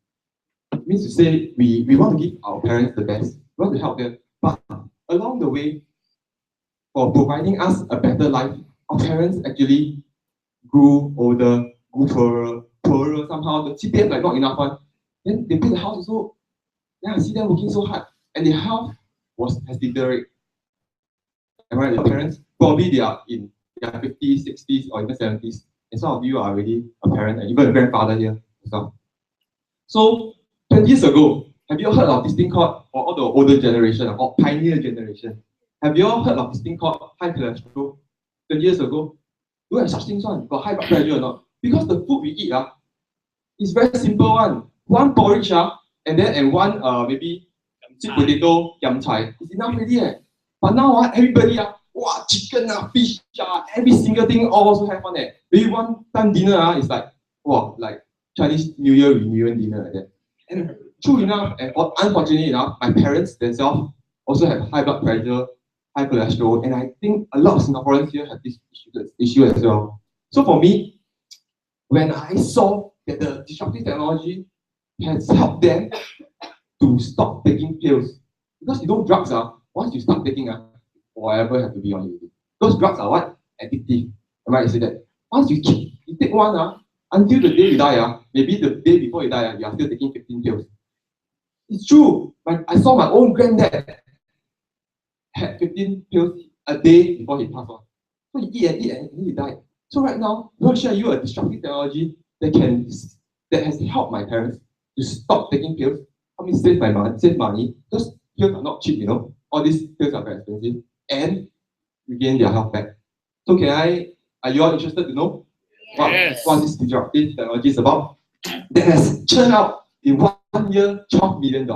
It means to say we want to give our parents the best, we want to help them, but along the way, for providing us a better life, our parents actually grew older, grew poorer somehow. The CPF like not enough one. Then they pay the house also. Then I see them working so hard, and their health has deteriorated. Am I right? Your parents probably they are in their 50s, 60s, or even 70s. And some of you are already a parent and even a grandfather here as well. So 20 years ago, have you heard of this thing called, for all the older generation or pioneer generation? Have you all heard of this thing called high cholesterol? 20 years ago, do you have such things one? Got high blood pressure or not? Because the food we eat is very simple one. One porridge and one maybe sweet potato yam cai is enough already. But now everybody chicken fish every single thing all also have one. Maybe one time dinner is like like Chinese New Year reunion dinner like that. And true enough, and unfortunately enough, my parents themselves also have high blood pressure, high cholesterol, and I think a lot of Singaporeans here have this issue as well. So for me, when I saw that the disruptive technology has helped them to stop taking pills, because drugs once you start taking forever have to be on you. Those drugs are what? Addictive. Am I right to say that? Once you take one until the day you die, maybe the day before you die, you are still taking 15 pills. It's true. I saw my own granddad had 15 pills a day before he passed on. So he eat and he died. So right now, I'm going to share you a disruptive technology that has helped my parents to stop taking pills, help me save money, because pills are not cheap, All these pills are very expensive, and regain their health back. So are you all interested to know what this disruptive technology is about? That has churned out in 1 year $12 million.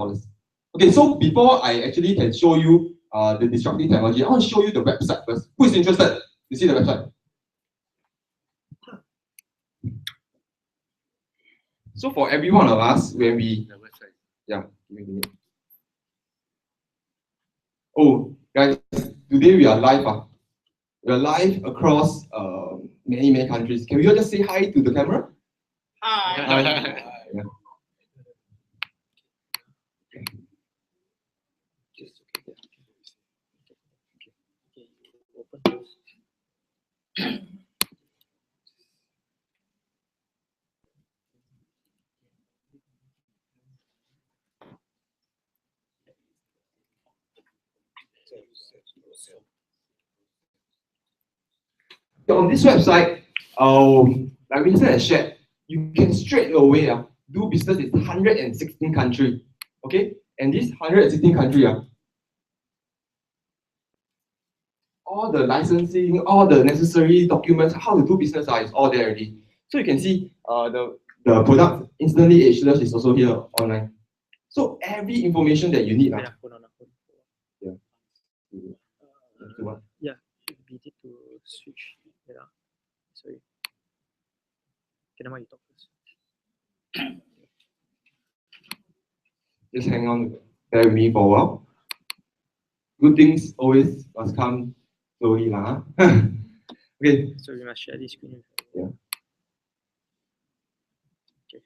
Okay, so before I actually can show you the disruptive technology, I want to show you the website first. Who is interested? You see the website? So for every one of us, when we The website. yeah, give me a minute. Oh, guys, today we are live. We are live across many countries. Can we all just say hi to the camera? Hi. Yeah. On this website, like Vincent has shared, you can straight away do business in 116 countries. Okay, and this 116 countries, all the licensing, all the necessary documents, how to do business is all there already. So you can see the product instantly ageless is also here online. So every information that you need. Hold on. Yeah. What? Yeah, we need to switch. Yeah. Sorry. Okay, now you talk first. Just hang on, bear with me for a while. Good things always must come slowly, lah. Okay. So we must share this screen. Yeah. Okay.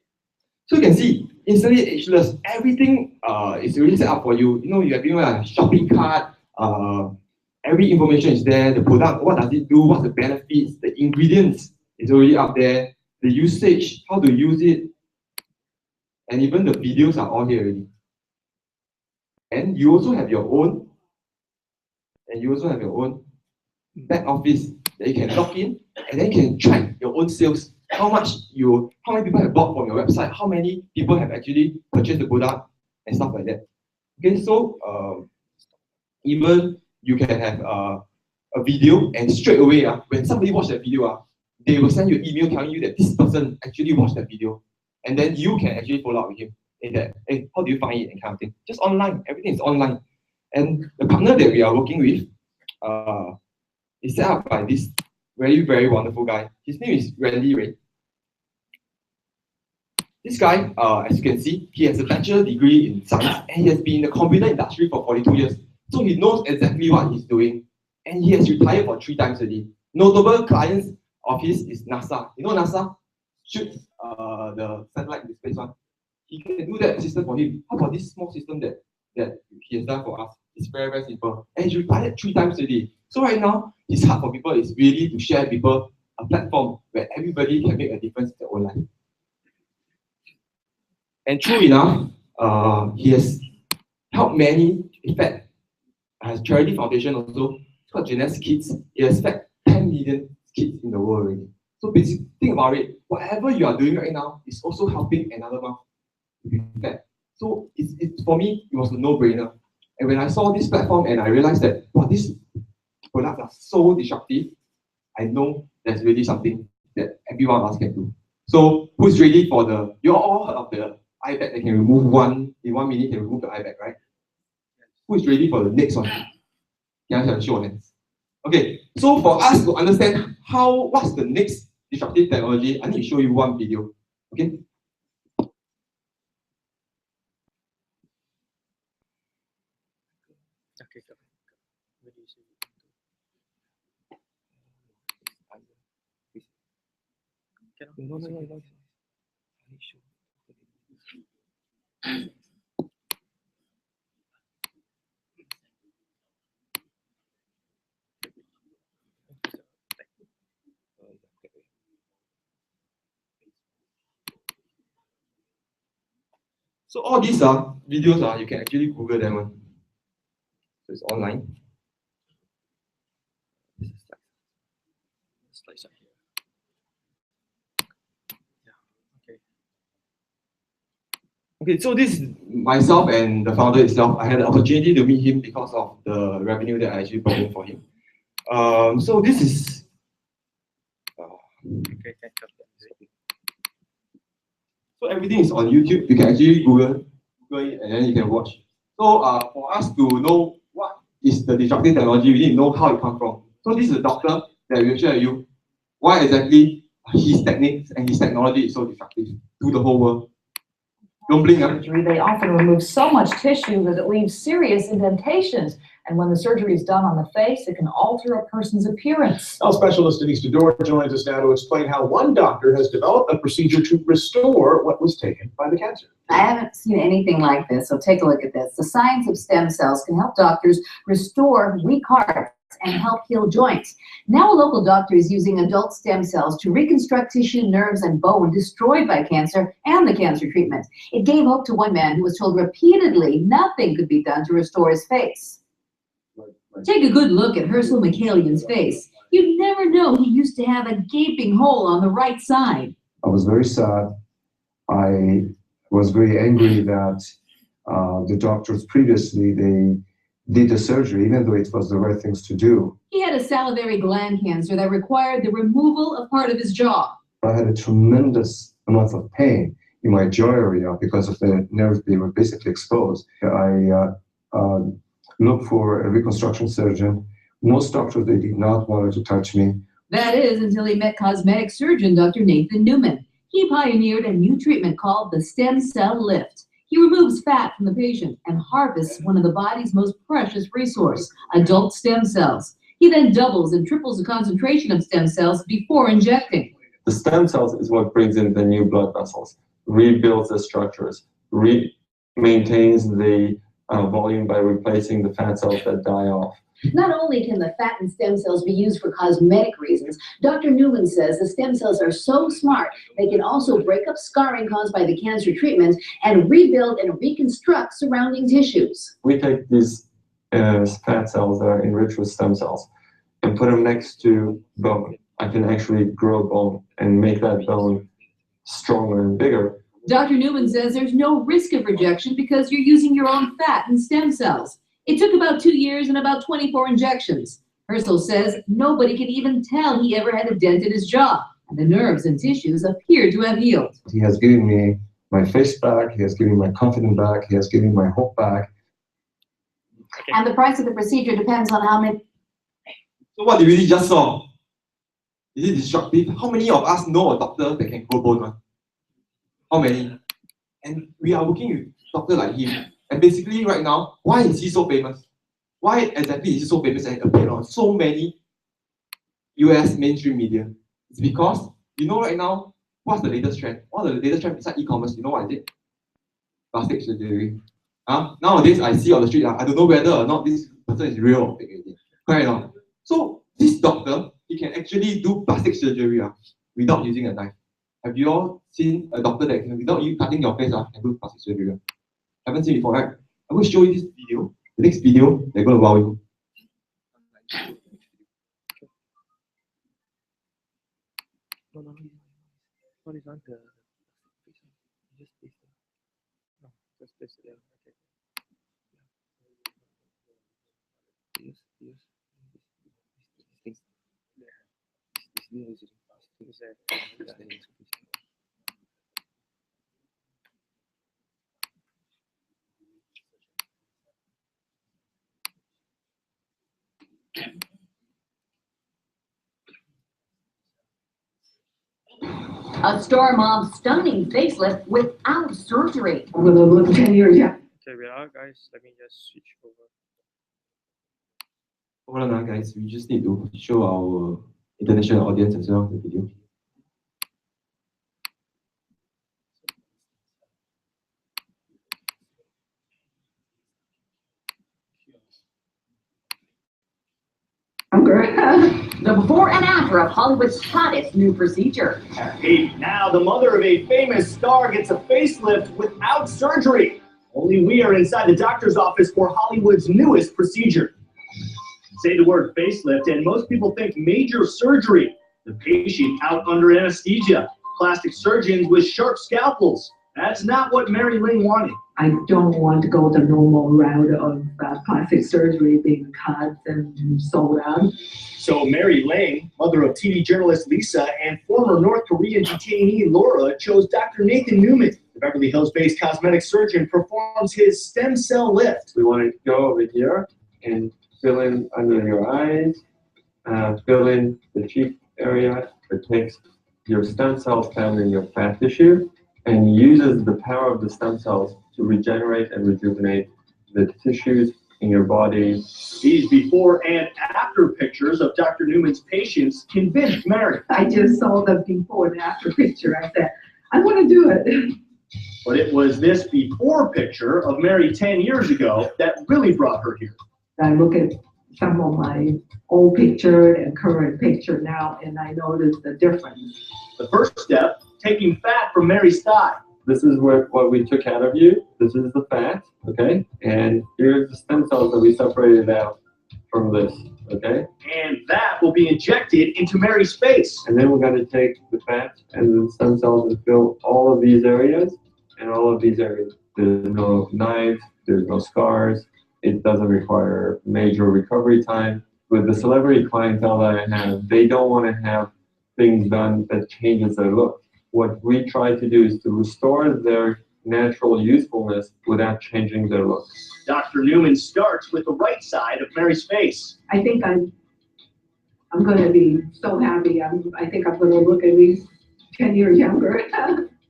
So you can see instantly ageless. Everything is already set up for you. You know, you have a shopping cart. Every information is there. The product, what does it do? What's the benefits? The ingredients is already up there. The usage, how to use it, and even the videos are all here already. And you also have your own. Back office that you can log in, and then you can track your own sales. How many people have bought from your website? How many people have actually purchased the product and stuff like that. Okay, so even you can have a video, and straight away, when somebody watch that video, they will send you an email telling you that this person actually watched that video, and then you can actually follow up with him in that, hey, how do you find it and kind of thing. Just online, everything is online. And the partner that we are working with is set up by this very wonderful guy. His name is Randy Ray. This guy, as you can see, he has a bachelor degree in science, and he has been in the computer industry for 42 years. So he knows exactly what he's doing, and he has retired for 3 times already. Notable clients of his is NASA. You know NASA shoots the satellite in space one. He can do that system for him. How about this small system that he has done for us? It's very simple. And he's retired 3 times already. So right now, his heart for people is really to share people a platform where everybody can make a difference in their own life. And true enough, he has helped many. In fact, has charity foundation also. It's called Jeunesse Kids. He has fed 10 million kids in the world already. So basically, think about it. Whatever you are doing right now is also helping another mouth to be fed. So for me, it was a no-brainer. And when I saw this platform and I realized that, wow, these products are so disruptive, I know there's really something that every one of us can do. So who's ready for you all heard of the iPad that can remove in 1 minute, can remove the iPad, right? Who is ready for the next one? Can I show hands? Okay, so for us to understand what's the next disruptive technology, I need to show you one video. Okay? Okay, go. Where do you see it? No. So all these videos you can actually Google them. So it's online. Slice up here. Yeah. Okay. Okay, so this is myself and the founder itself. I had the opportunity to meet him because of the revenue that I actually brought in for him. So this is. Okay, thank you. So everything is on YouTube. You can actually Google it and then you can watch. So for us to know what is the disruptive technology, we need to know how it comes from. So this is a doctor that we'll share with you why exactly his techniques and his technology is so disruptive to the whole world. Don't blink, huh? They often remove so much tissue that it leaves serious indentations. And when the surgery is done on the face, it can alter a person's appearance. Health specialist Denise Dodor joins us now to explain how one doctor has developed a procedure to restore what was taken by the cancer. I haven't seen anything like this, so take a look at this. The science of stem cells can help doctors restore weak hearts and help heal joints. Now a local doctor is using adult stem cells to reconstruct tissue, nerves, and bone destroyed by cancer and the cancer treatment. It gave hope to one man who was told repeatedly nothing could be done to restore his face. Take a good look at Herschel McCallian's face. You'd never know he used to have a gaping hole on the right side. I was very sad. I was very angry that the doctors previously, they did the surgery, even though it was the right things to do. He had a salivary gland cancer that required the removal of part of his jaw. I had a tremendous amount of pain in my jaw area because of the nerves. They were basically exposed. I looked for a reconstruction surgeon. Most doctors, they did not want to touch me. That is until he met cosmetic surgeon Dr. Nathan Newman. He pioneered a new treatment called the stem cell lift. He removes fat from the patient and harvests one of the body's most precious resource, adult stem cells. He then doubles and triples the concentration of stem cells before injecting. The stem cells is what brings in the new blood vessels, rebuilds the structures, maintains the volume by replacing the fat cells that die off. Not only can the fattened stem cells be used for cosmetic reasons, Dr. Newman says the stem cells are so smart they can also break up scarring caused by the cancer treatment and rebuild and reconstruct surrounding tissues. We take these fat cells that are enriched with stem cells and put them next to bone. I can actually grow bone and make that bone stronger and bigger. Dr. Newman says there's no risk of rejection because you're using your own fat and stem cells. It took about 2 years and about 24 injections. Herschel says nobody can even tell he ever had a dent in his jaw, and the nerves and tissues appear to have healed. He has given me my face back. He has given me my confidence back. He has given me my hope back. And the price of the procedure depends on how many. So what you really just saw, is it disruptive? How many of us know a doctor that can grow bone? Huh? How many? And we are working with a doctor like him. And basically right now, why is he so famous? Why exactly is he so famous and appeared on so many US mainstream media? It's because, you know right now, what's the latest trend? One of the latest trends besides e-commerce, you know what I did? Plastic surgery. Nowadays, I see on the street, I don't know whether or not this person is real or fake. Correct or not? So this doctor, he can actually do plastic surgery without using a knife. Have you all seen a doctor that can, without you cutting your face, can do plastic surgery? Haven't seen before, right? I'm going to show you this video. The next video, they're going to wow you. No, what is on the just this. No, just this. Yeah, okay. Use this thing. This new is A star mom's stunning facelift without surgery. Over the 10 years, yeah. Okay, wait out, guys. Let me just switch over. Hold on, guys. We just need to show our international audience as well the video. The before and after of Hollywood's hottest new procedure. At 8 now, the mother of a famous star gets a facelift without surgery. Only we are inside the doctor's office for Hollywood's newest procedure. Say the word facelift, and most people think major surgery. The patient out under anesthesia. Plastic surgeons with sharp scalpels. That's not what Mary Ling wanted. I don't want to go the normal route of plastic surgery, being cut and sold out. So Mary Ling, mother of TV journalist Lisa and former North Korean detainee Laura, chose Dr. Nathan Newman. The Beverly Hills-based cosmetic surgeon performs his stem cell lift. We want to go over here and fill in under your eyes fill in the cheek area. It takes your stem cells found in your fat tissue and uses the power of the stem cells to regenerate and rejuvenate the tissues in your body. These before and after pictures of Dr. Newman's patients convinced Mary. I just saw the before and after picture. I said, I want to do it. But it was this before picture of Mary 10 years ago that really brought her here. I look at some of my old picture and current picture now, and I notice the difference. The first step, taking fat from Mary's thigh. This is what we took out of you. This is the fat, okay? And here's the stem cells that we separated out from this, okay? And that will be injected into Mary's face. And then we're going to take the fat and the stem cells and fill all of these areas and all of these areas. There's no knives, there's no scars. It doesn't require major recovery time. With the celebrity clientele that I have, they don't want to have things done that changes their look. What we try to do is to restore their natural usefulness without changing their look. Dr. Newman starts with the right side of Mary's face. I think I'm going to be so happy. I think I'm going to look at least 10 years younger.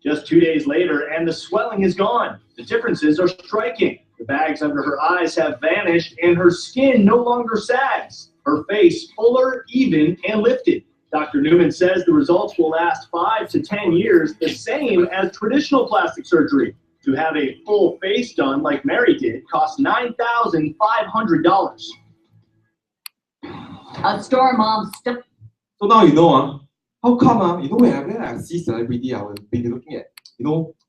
Just 2 days later, and the swelling is gone. The differences are striking. The bags under her eyes have vanished, and her skin no longer sags. Her face fuller, even, and lifted. Dr. Newman says the results will last 5 to 10 years, the same as traditional plastic surgery. To have a full face done like Mary did costs $9,500. A store mom stuff. So now you know, how come, whenever I see celebrity, I will be looking at,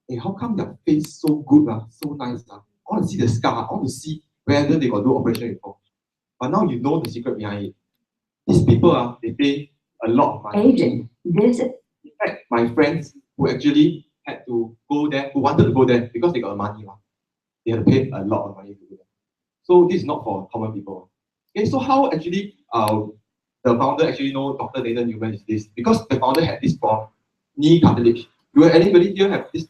hey, how come their face so good, so nice? I want to see the scar, I want to see whether they got do operation before. But now you know the secret behind it. These people, they pay a lot of money. Aging. This. In fact, my friends who actually had to go there, who wanted to go there because they got the money, they had to pay a lot of money to go there. So this is not for common people. Okay, so how actually the founder actually know Dr. Nathan Newman is this? Because the founder had this form, knee cartilage. Do anybody here have this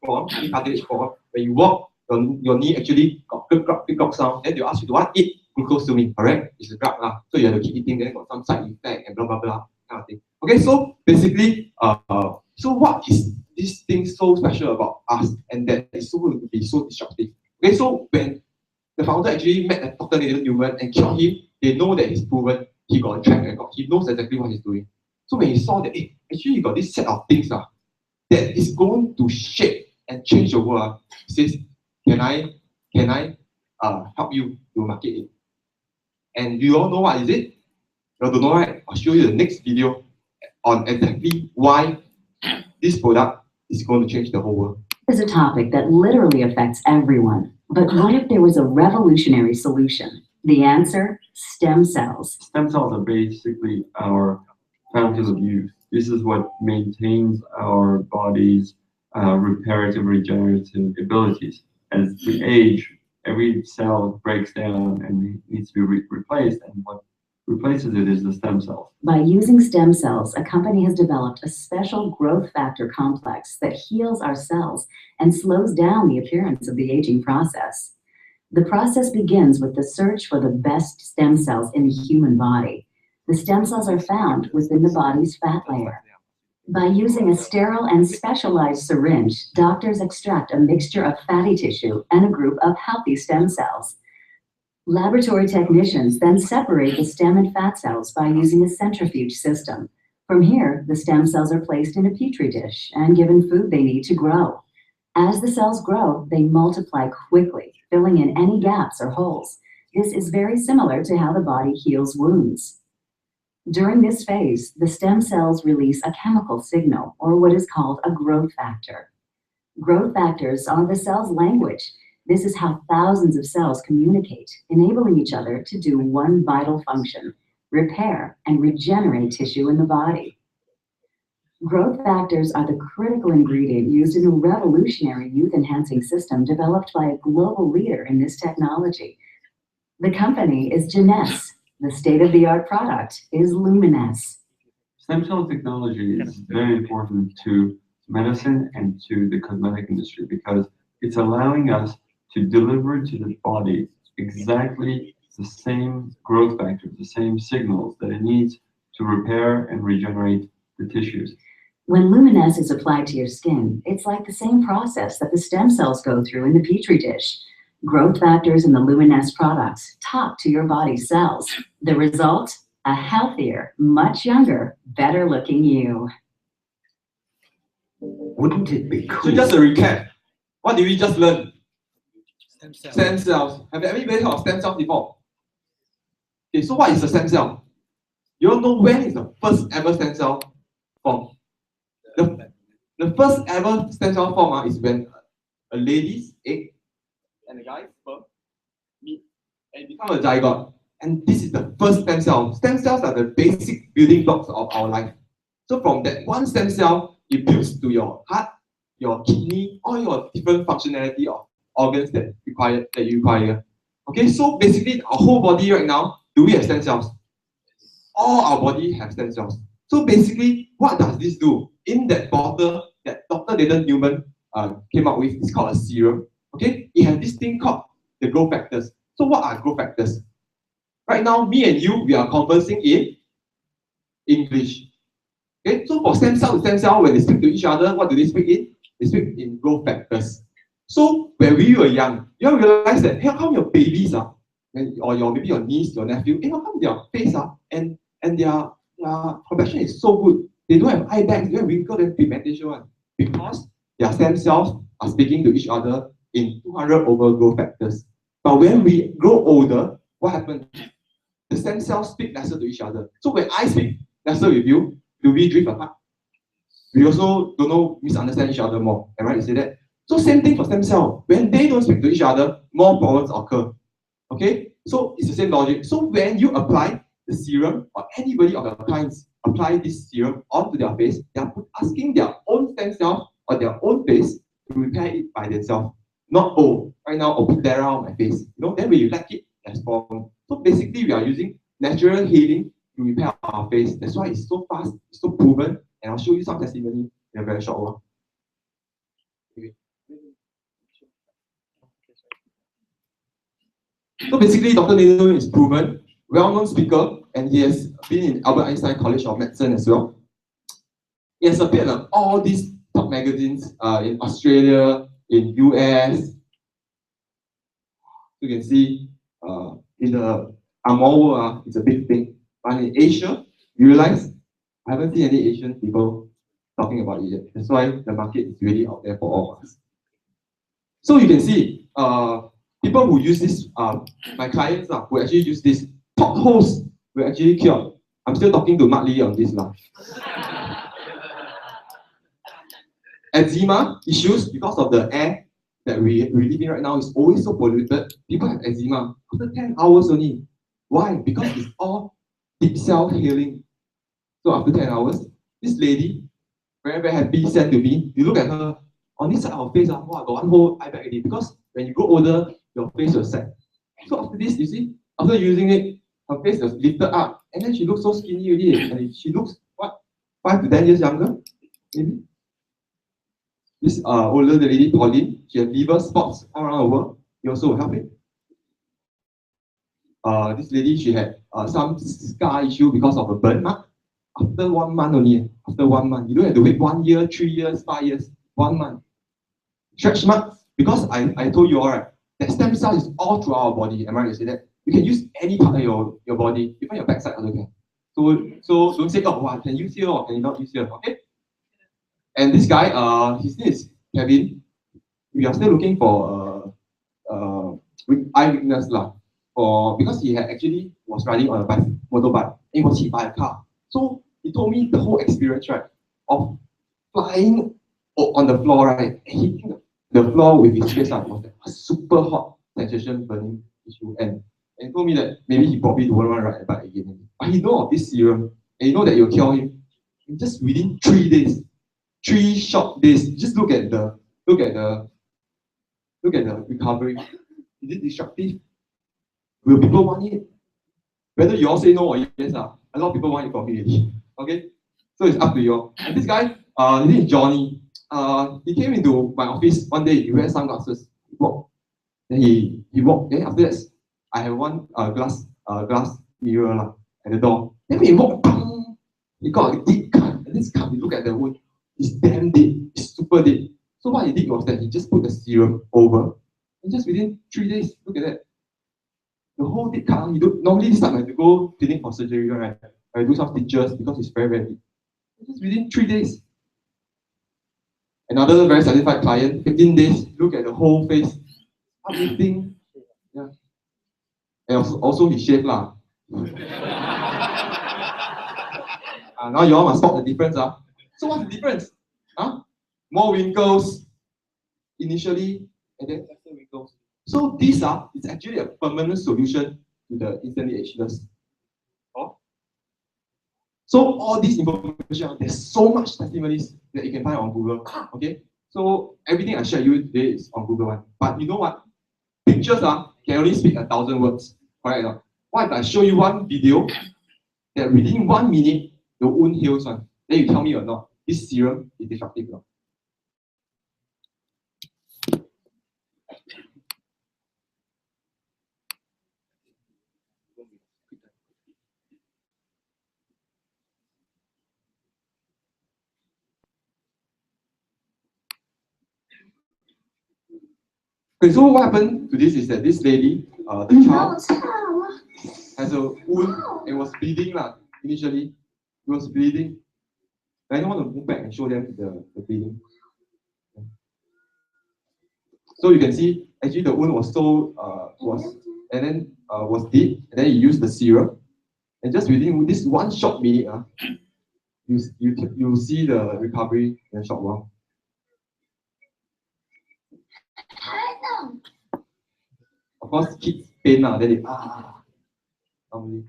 form, knee cartilage form? When you walk, your knee actually got click sound. Then they ask you to what? Eat glucose to me, correct? It's a drug. So you have to keep eating, then got some side effect and blah blah blah kind of thing. Okay, so basically, so what is this thing so special about us and that is so going to be so disruptive? Okay, so when the founder actually met Dr. Nathan Newman and killed him, they know that he's proven he got a track record. He knows exactly what he's doing. So when he saw that, hey, actually he got this set of things that is going to shape and change the world, he says, can I help you to market it? And you all know what is it? You don't know, right? I'll show you the next video on exactly why this product is going to change the whole world. This is a topic that literally affects everyone. But what if there was a revolutionary solution? The answer? Stem cells. Stem cells are basically our fountain of youth. This is what maintains our body's reparative, regenerative abilities. As we age, every cell breaks down and needs to be replaced, and what replaces it is the stem cells. By using stem cells, a company has developed a special growth factor complex that heals our cells and slows down the appearance of the aging process. The process begins with the search for the best stem cells in the human body. The stem cells are found within the body's fat layer. By using a sterile and specialized syringe, doctors extract a mixture of fatty tissue and a group of healthy stem cells. Laboratory technicians then separate the stem and fat cells by using a centrifuge system. From here, the stem cells are placed in a petri dish and given food they need to grow. As the cells grow, they multiply quickly, filling in any gaps or holes. This is very similar to how the body heals wounds. During this phase, the stem cells release a chemical signal, or what is called a growth factor. Growth factors are the cell's language. This is how thousands of cells communicate, enabling each other to do one vital function: repair and regenerate tissue in the body. Growth factors are the critical ingredient used in a revolutionary youth-enhancing system developed by a global leader in this technology. The company is Genes. The state-of-the-art product is Luminous. Stem cell technology is very important to medicine and to the cosmetic industry because it's allowing us to deliver to the body exactly the same growth factors, the same signals that it needs to repair and regenerate the tissues. When Luminous is applied to your skin, it's like the same process that the stem cells go through in the petri dish. Growth factors in the Luminous products talk to your body's cells. The result? A healthier, much younger, better looking you. Wouldn't it be cool? So just a recap. What did we just learn? Stem cells. Have anybody heard of stem cells before? Okay, so what is a stem cell? You all know when is the first ever stem cell formed? The first ever stem cell form is when a lady's egg and a guy's sperm meet and become a zygote. And this is the first stem cell. Stem cells are the basic building blocks of our life. So from that one stem cell, it builds to your heart, your kidney, all your different functionality of organs that you require. Okay, so basically our whole body right now, do we have stem cells? All our body have stem cells. So basically, what does this do? In that bottle that Dr. Nathan Newman came up with, it's called a serum. Okay, it has this thing called the growth factors. So what are growth factors? Right now, me and you, we are conversing in English. Okay, so for stem cell to stem cell, when they speak to each other, what do they speak in? They speak in growth factors. So when we were young, you realize that, hey, how come your babies or maybe your niece, your nephew, hey, how come their face and their complexion is so good? They don't have eye bags, they don't have wrinkles and pigmentation. Because their stem cells are speaking to each other in 200 over growth factors. But when we grow older, what happens? The stem cells speak lesser to each other. So when I speak lesser with you, do we drift apart? We also misunderstand each other more. Am I right to say that? So same thing for stem cell. When they don't speak to each other, more problems occur. Okay? So it's the same logic. So when you apply the serum, or anybody of your clients apply this serum onto their face, they are asking their own stem cells or their own face to repair it by themselves. Not, oh, right now I'll put that on my face. Then when you like it, that's problem. So basically, we are using natural healing to repair our face. That's why it's so fast, it's so proven, and I'll show you some testimony in a very short while. Okay. So basically, Dr. Nathan is proven, well-known speaker, and he has been in Albert Einstein College of Medicine as well. He has appeared on all these top magazines in Australia, in US. You can see in the Amor world, it's a big thing. But in Asia, you realize I haven't seen any Asian people talking about it yet. That's why the market is really out there for all of us. So you can see people who use this, my clients who actually use this, potholes were actually cured. I'm still talking to Mark Lee on this now. Eczema issues because of the air that we live in right now is always so polluted. People have eczema after 10 hours only. Why? Because it's all deep cell healing. So after 10 hours, this lady, very, very happy, said to me, you look at her, on this side of her face, wow, got one whole eye bag already. Because when you grow older, your face will set. So after this, you see, after using it, her face was lifted up. And then she looks so skinny already. And she looks, what, 5 to 10 years younger? Maybe. This older lady, Pauline, she had liver spots all around the world. He also will help it. This lady, she had some scar issue because of a burn mark. After 1 month only, after 1 month. You don't have to wait 1 year, 3 years, 5 years, 1 month. Stretch marks, because I told you all right, that stem cell is all throughout our body. Am I right to say that? You can use any part of your body, even your backside also can. So don't say, oh, wow, can you use here or can you not use here? Okay? And this guy, his name is Kevin. We are still looking for eye weakness because he had actually was riding on a motorbike and he was hit by a car. So he told me the whole experience, right, of flying on the floor, right, and hitting the floor with his face, was a super hot sensation burning issue. And he told me that maybe he probably don't want to ride a bike again. But he know of this serum and he know that it will cure him. And just within 3 days. 3 short days. Just look at the recovery. Is it destructive? Will people want it? Whether you all say no or yes, a lot of people want it from me. Okay? So it's up to you all. And this guy, his name is Johnny. He came into my office one day, he wears sunglasses. He walked. Then he walked. Then after that, I have one glass mirror at the door. Then when he walked, he got a deep cut. And this cut, you look at the wound, it's damn deep, it's super deep. So what he did was that he just put the serum over, and just within 3 days, look at that. The whole deep cut, normally this time I have to go clinic for surgery, right? I do some stitches because it's very, very deep. Just within 3 days. Another very satisfied client, 15 days, look at the whole face, uplifting. Yeah. And also he shaved lah. Now you all must spot the difference. So what's the difference? More wrinkles initially, and then lesser wrinkles. So these it's actually a permanent solution to the instantly ageless. So all this information, there's so much testimonies that you can find on Google. Okay, so everything I share you today is on Google one. But you know what? Pictures can only speak 1,000 words. Correct? What if I show you one video that within 1 minute the wound heals one? Then you tell me or not, this serum is disruptive or not? Okay, so what happened to this is that this lady, the child, has a wound and was bleeding initially. It was bleeding. I don't want to move back and show them the bleeding. So you can see, actually the wound was was deep, and then you use the serum, and just within this 1 short minute, you see the recovery in a short while. Of course, kids pain then they normally.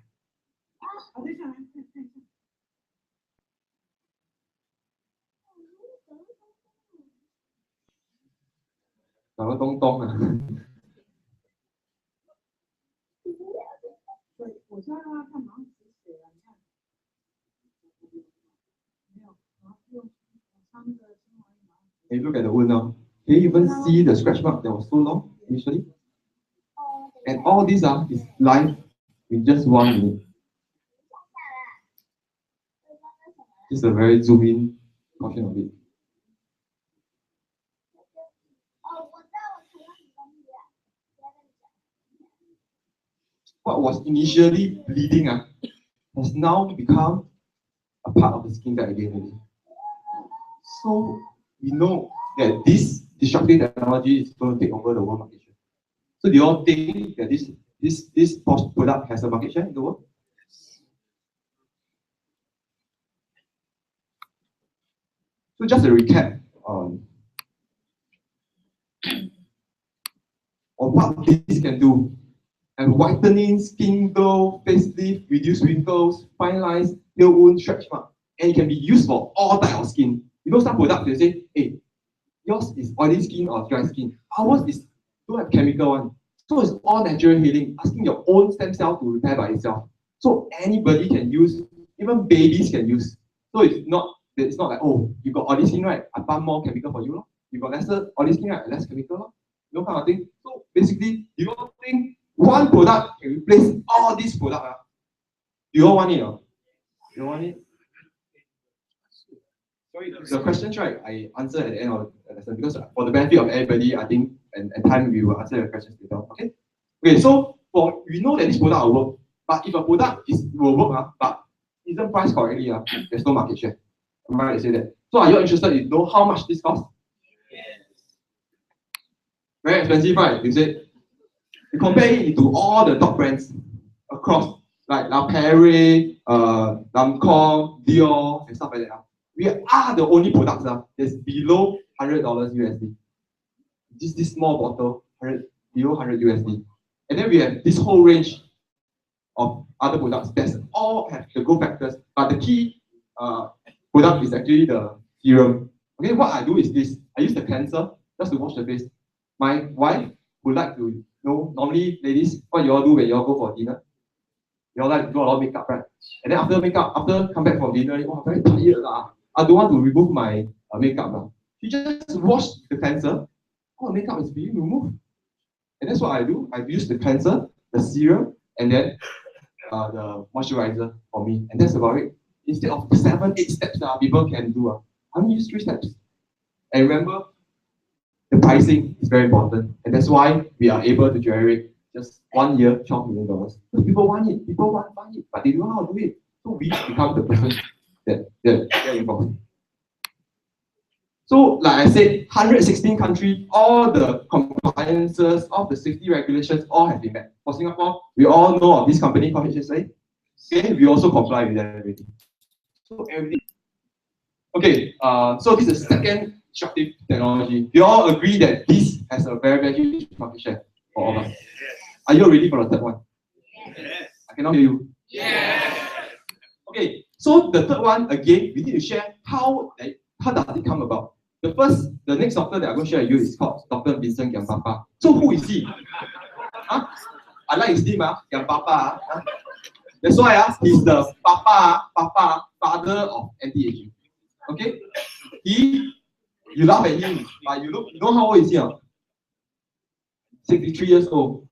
If you look at the wound now, can you even see the scratch mark that was so long initially? And all these is live in just 1 minute. This is a very zoom in portion of it. What was initially bleeding has now become a part of the skin back again. So we know that this disruptive technology is going to take over the world market share. So do you all think that this product has a market share in the world? So just a recap on what this can do. And whitening, skin glow, facelift, reduce wrinkles, fine lines, heel wound, stretch mark. And it can be used for all types of skin. You know, some products they say, hey, yours is oily skin or dry skin. Ours is don't have chemical one. So it's all natural healing, asking your own stem cell to repair by itself. So anybody can use, even babies can use. So it's not like, oh, you got oily skin, right? I pump more chemical for you. You got lesser oily skin, right? Less chemical. No kind of thing. So basically, you don't think one product can replace all these products. You all want it? You want it? Sorry, the questions, right? I answer at the end of the lesson because for the benefit of everybody, I think, and time we will answer your questions later. Okay? Okay, so we know that this product will work, but if a product will work, but isn't priced correctly, there's no market share. Am I right to say that? So are you interested in know how much this costs? Yes. Very expensive, right? You said. You compare it to all the top brands across, like La Prairie, Lancome, Dior, and stuff like that. We are the only products that's below $100 USD. This small bottle, below 100 USD. And then we have this whole range of other products that all have the growth factors, but the key product is actually the serum. Okay, what I do is this. I use the cleanser just to wash the face. My wife would like to know, normally ladies, what you all do when you all go for dinner? You all like to do a lot of makeup, right? And then after come back from dinner, oh, very tired. I don't want to remove my makeup. You just wash the cleanser, all the makeup is being removed. And that's what I do. I use the cleanser the serum, and then the moisturizer for me, and that's about it. Instead of 7, 8 steps that people can do, I only use 3 steps. And remember, the pricing is very important, and that's why we are able to generate just 1 year $12 million. Because people want it, people want it, but they don't know how to do it. So we become the person that get involved. So, like I said, 116 countries, all the compliances, all the safety regulations, all have been met. For Singapore, we all know of this company called HSA. Okay, we also comply with that already. So everything. Okay, so this is the second disruptive technology. We all agree that this has a very, very huge market share for all of us. Are you ready for the third one? Yes. I cannot hear you. Yes. Okay, so the third one, again, we need to share how does it come about. The next doctor that I'm going to share with you is called Dr. Vincent Giampapa. So who is he? Huh? I like his name, Giampapa. That's why he's the father of anti-aging. Okay? You laugh at him, but you know how old is he? 63 years old.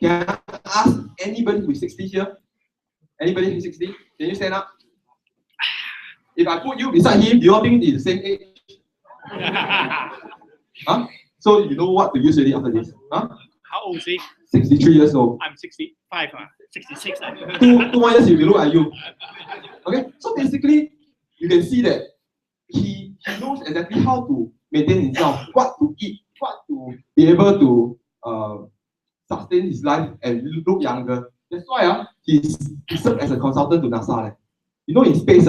Can I ask anybody who is 60 here? Anybody who is 60? Can you stand up? If I put you beside him, do you all think he's the same age? Huh? So you know what to use already after this? Huh? How old is he? 63 years old. I'm 65, 66. Two more years he will look at you. Okay, so basically you can see that he knows exactly how to maintain himself, what to eat, what to be able to sustain his life and look younger. That's why he served as a consultant to NASA. You know, in space,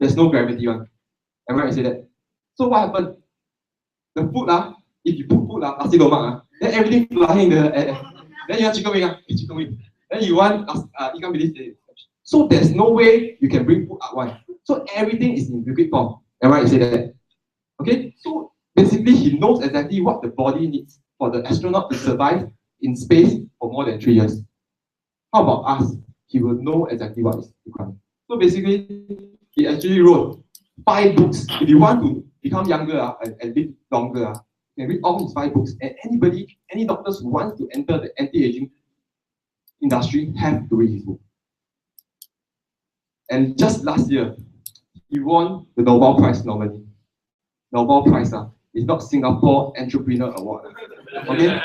there's no gravity one. Am I right to say that? So what happened? The food, if you put food, nasi lemak, then everything flying in the air. Then you want chicken wing, chicken wing. Then you want ikan bilis. So there's no way you can bring food at once. So everything is in liquid form. Am I right to say that? Okay, so basically he knows exactly what the body needs for the astronaut to survive in space for more than 3 years. How about us? He will know exactly what is required. So basically, he actually wrote 5 books. If you want to become younger and live longer, you can read all his 5 books. And any doctors who want to enter the anti-aging industry have to read his book. And just last year, he won the Nobel Prize nominee. Nobel Prize is not Singapore Entrepreneur Award. Okay?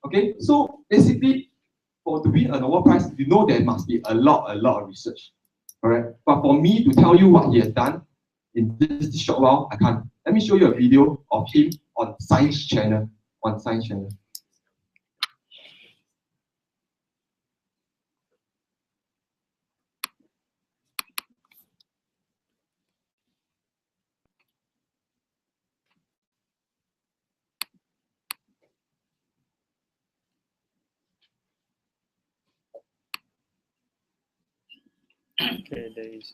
Okay, so basically, to win a Nobel Prize, you know there must be a lot of research. Alright? But for me to tell you what he has done in this short while, I can't. Let me show you a video of him on Science Channel. On Science Channel. Okay, there is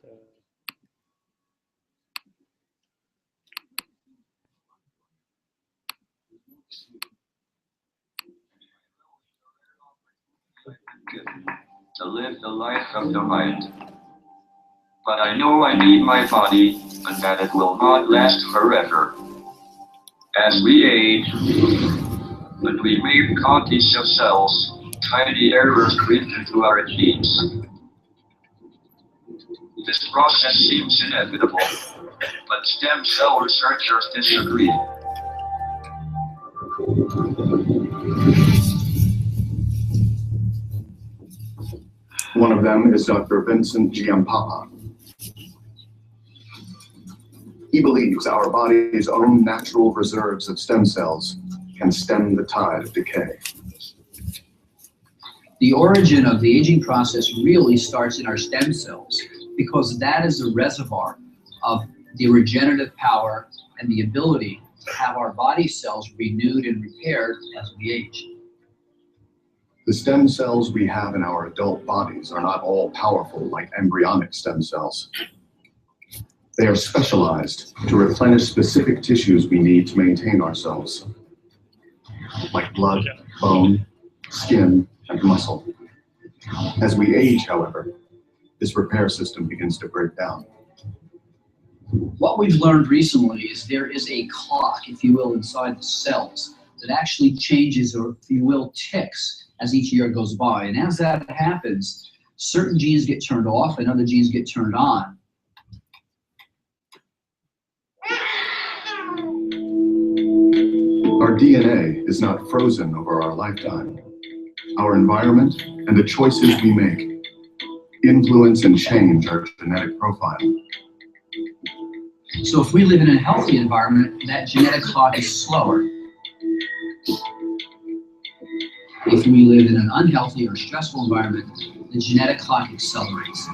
to live the life of the mind. But I know I need my body and that it will not last forever. As we age, when we make copies of cells, tiny errors creep into our genes. This process seems inevitable, but stem cell researchers disagree. One of them is Dr. Vincent Giampapa. He believes our body's own natural reserves of stem cells can stem the tide of decay. The origin of the aging process really starts in our stem cells, because that is a reservoir of the regenerative power and the ability to have our body cells renewed and repaired as we age. The stem cells we have in our adult bodies are not all powerful like embryonic stem cells. They are specialized to replenish specific tissues we need to maintain ourselves, like blood, bone, skin, and muscle. As we age, however, this repair system begins to break down. What we've learned recently is there is a clock, if you will, inside the cells that actually changes, or if you will, ticks as each year goes by. And as that happens, certain genes get turned off and other genes get turned on. Our DNA is not frozen over our lifetime. Our environment and the choices we make influence and change our genetic profile. So if we live in a healthy environment, that genetic clock is slower. If we live in an unhealthy or stressful environment, the genetic clock accelerates.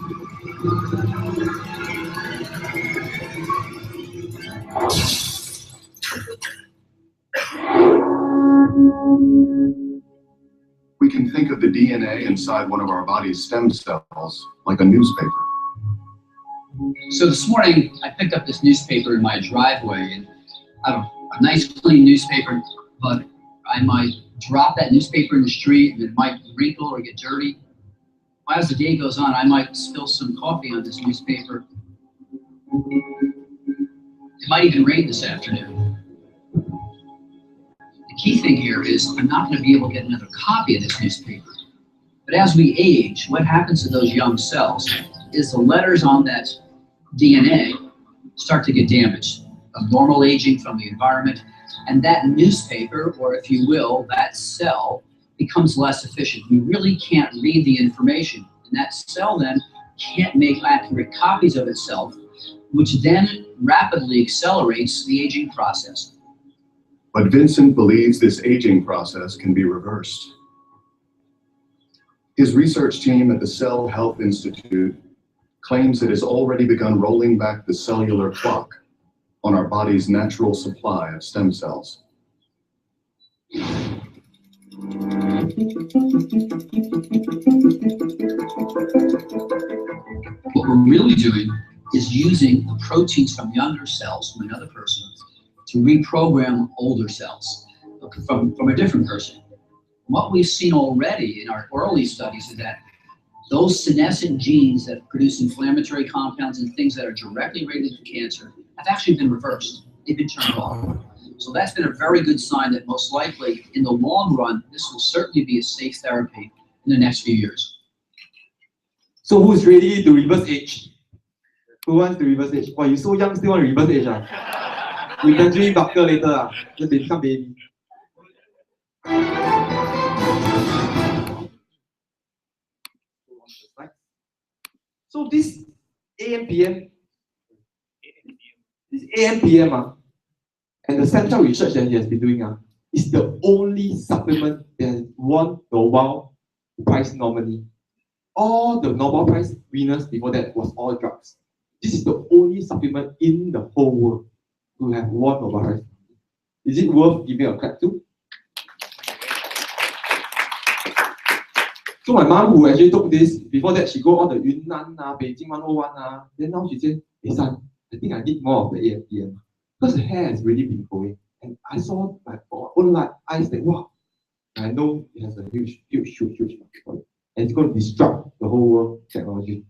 We can think of the DNA inside one of our body's stem cells like a newspaper. So this morning, I picked up this newspaper in my driveway, and I have a nice clean newspaper, but I might drop that newspaper in the street and it might wrinkle or get dirty. As the day goes on, I might spill some coffee on this newspaper. It might even rain this afternoon. The key thing here is I'm not going to be able to get another copy of this newspaper. But as we age, what happens to those young cells is the letters on that DNA start to get damaged. Abnormal aging from the environment, and that newspaper, or if you will, that cell, becomes less efficient. You really can't read the information, and that cell then can't make accurate copies of itself, which then rapidly accelerates the aging process. But Vincent believes this aging process can be reversed. His research team at the Cell Health Institute claims it has already begun rolling back the cellular clock on our body's natural supply of stem cells. What we're really doing is using the proteins from younger cells from another person to reprogram older cells from a different person. What we've seen already in our early studies is that those senescent genes that produce inflammatory compounds and things that are directly related to cancer have actually been reversed. They've been turned off. So that's been a very good sign that most likely, in the long run, this will certainly be a safe therapy in the next few years. So who's ready to reverse age? Who wants to reverse age? Wow, you're so young, still want to reverse age, ah? We can dream doctor later, ah. Just become baby. So this AMPM, and the stem cell research that he has been doing is the only supplement that has won the Nobel Prize nominee. All the Nobel Prize winners before that was all drugs. This is the only supplement in the whole world to have won Nobel Prize. Is it worth giving a clap to? So my mom, who actually took this, before that she go all the Yunnan, Beijing 101, then now she said, hey son, I think I need more of the AMPM. Because the hair has really been growing. And I saw my own eyes that, wow, I know it has a huge market for it. And it's going to disrupt the whole world technology.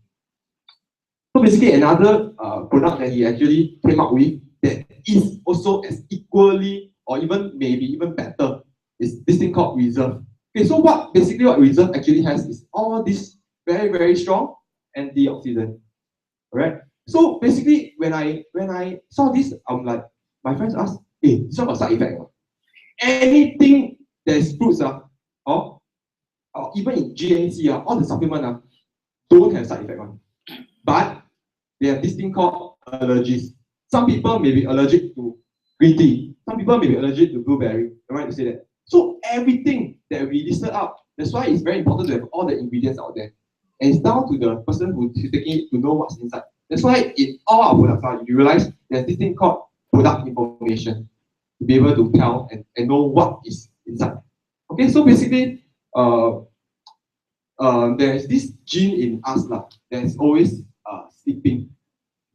So basically another product that he actually came up with that is also as equally or even maybe even better is this thing called Reserve. Okay, so what Reserve actually has is all this very, very strong antioxidant. Alright? So basically when I saw this, I'm like, my friends asked, hey, this one got side effect. Anything that is fruits or even in GNC, all the supplement don't have side effect one. But they have this thing called allergies. Some people may be allergic to green tea. Some people may be allergic to blueberry. Am I right to say that? So everything that we listed out, that's why it's very important to have all the ingredients out there. And it's down to the person who's taking it to know what's inside. That's why in all our products, you realize there's this thing called product information to be able to tell and know what is inside. Okay, so basically, there's this gene in us that's always sleeping.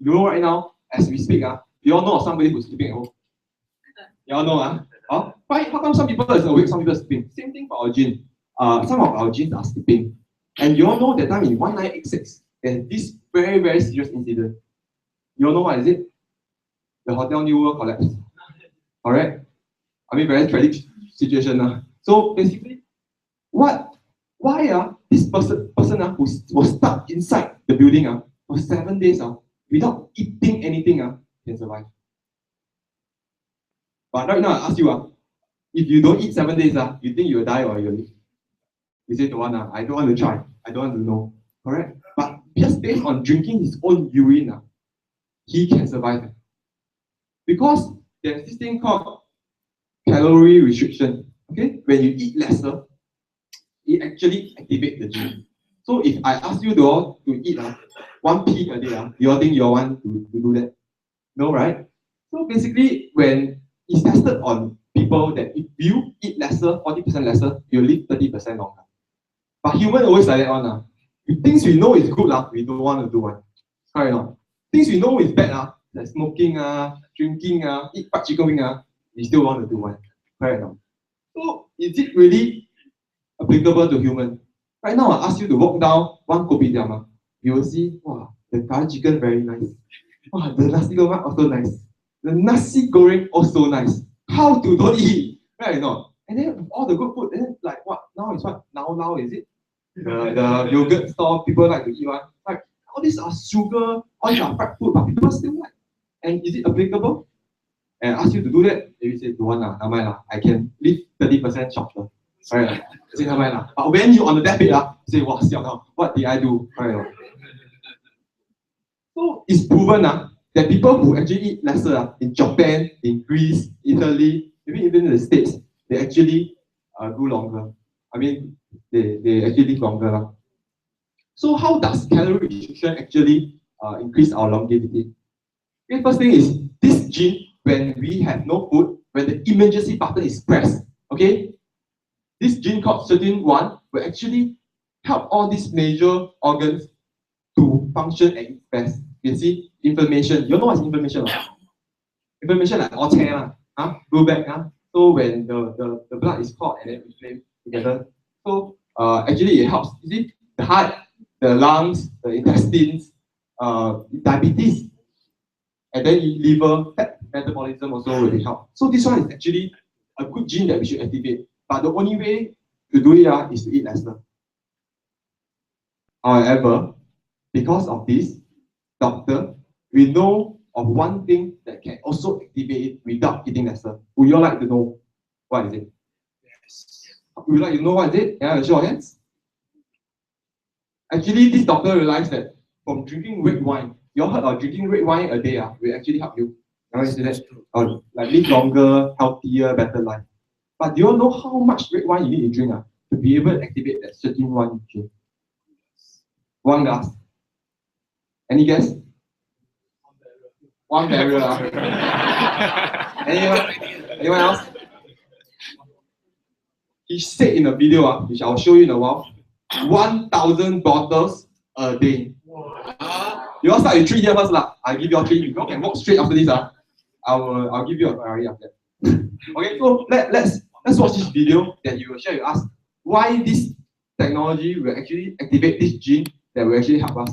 You know right now, as we speak, you all know of somebody who's sleeping at home. You all know, why? How come some people is awake, some people are sleeping? Same thing for our gene. Some of our genes are sleeping. And you all know that time in 1986, there's this very, very serious incident. You all know what is it? The Hotel New World collapse. Alright? I mean, very tragic situation. So basically, why this person who was stuck inside the building for 7 days without eating anything can survive. But right now I ask you if you don't eat 7 days you think you'll die or you'll live? You say don't want I don't want to try, I don't want to know. Correct? But just based on drinking his own urine he can survive. Because there's this thing called calorie restriction. Okay, when you eat lesser, it actually activates the gene. So if I ask you to eat 1 pea a day, you all think you all want to do that? No, right? So basically, when it's tested on people that if you eat lesser, 40% lesser, you'll live 30% longer. But human always like that one. Things we know is good, we don't want to do one. Correct or not? Things we know is bad, like smoking, drinking, eat fried chicken wing, we still want to do one. Correct or not? So is it really applicable to human? Right now, I ask you to walk down one kopitiam, you will see, wow, the curry chicken very nice. Wow, the nasi lemak also nice. The nasi goreng also nice. How to don't eat? Right or not? And then all the good food, then like what? Now is what? Now is it? The yogurt store people like to eat one. Like all these are sugar, all these are fried food, but people still like. And is it applicable? And I ask you to do that, if you say don't want never mind I can live 30% shorter. Right? Say never mind But when you on the deathbed, say wow, what did I do? Right? So it's proven that people who actually eat lesser in Japan, in Greece, Italy, maybe even in the States, they actually go longer. I mean, they actually live longer. So how does calorie restriction actually increase our longevity? Okay, first thing is this gene, when we have no food, when the emergency button is pressed, okay, this gene called SIRT1 will actually help all these major organs to function at its best. You see, inflammation. You know what's inflammation? Inflammation like all tear, go back. So when the blood is clogged and then inflamed together, so actually it helps. You see, the heart, the lungs, the intestines, diabetes, and then liver, fat metabolism also will help. So this one is actually a good gene that we should activate. But the only way to do it is to eat lesser. However, because of this, doctor, we know of one thing that can also activate it without eating lesser. Would you all like to know what is it? Yes. Would you like to know what is it? Yeah, show your hands. Actually, this doctor realized that from drinking red wine, you all heard of drinking red wine a day will actually help you. Like live longer, healthier, better life. But do you all know how much red wine you need to drink to be able to activate that SIRT1 gene? 1 glass. Any guess? 1 barrel. Anyone else? He said in a video, which I'll show you in a while, 1,000 bottles a day. You all start with 3 here first. I'll give you all 3. If you all can walk straight after this, I'll give you a Ferrari after that. Okay, so let's watch this video that you will share with us why this technology will actually activate this gene that will actually help us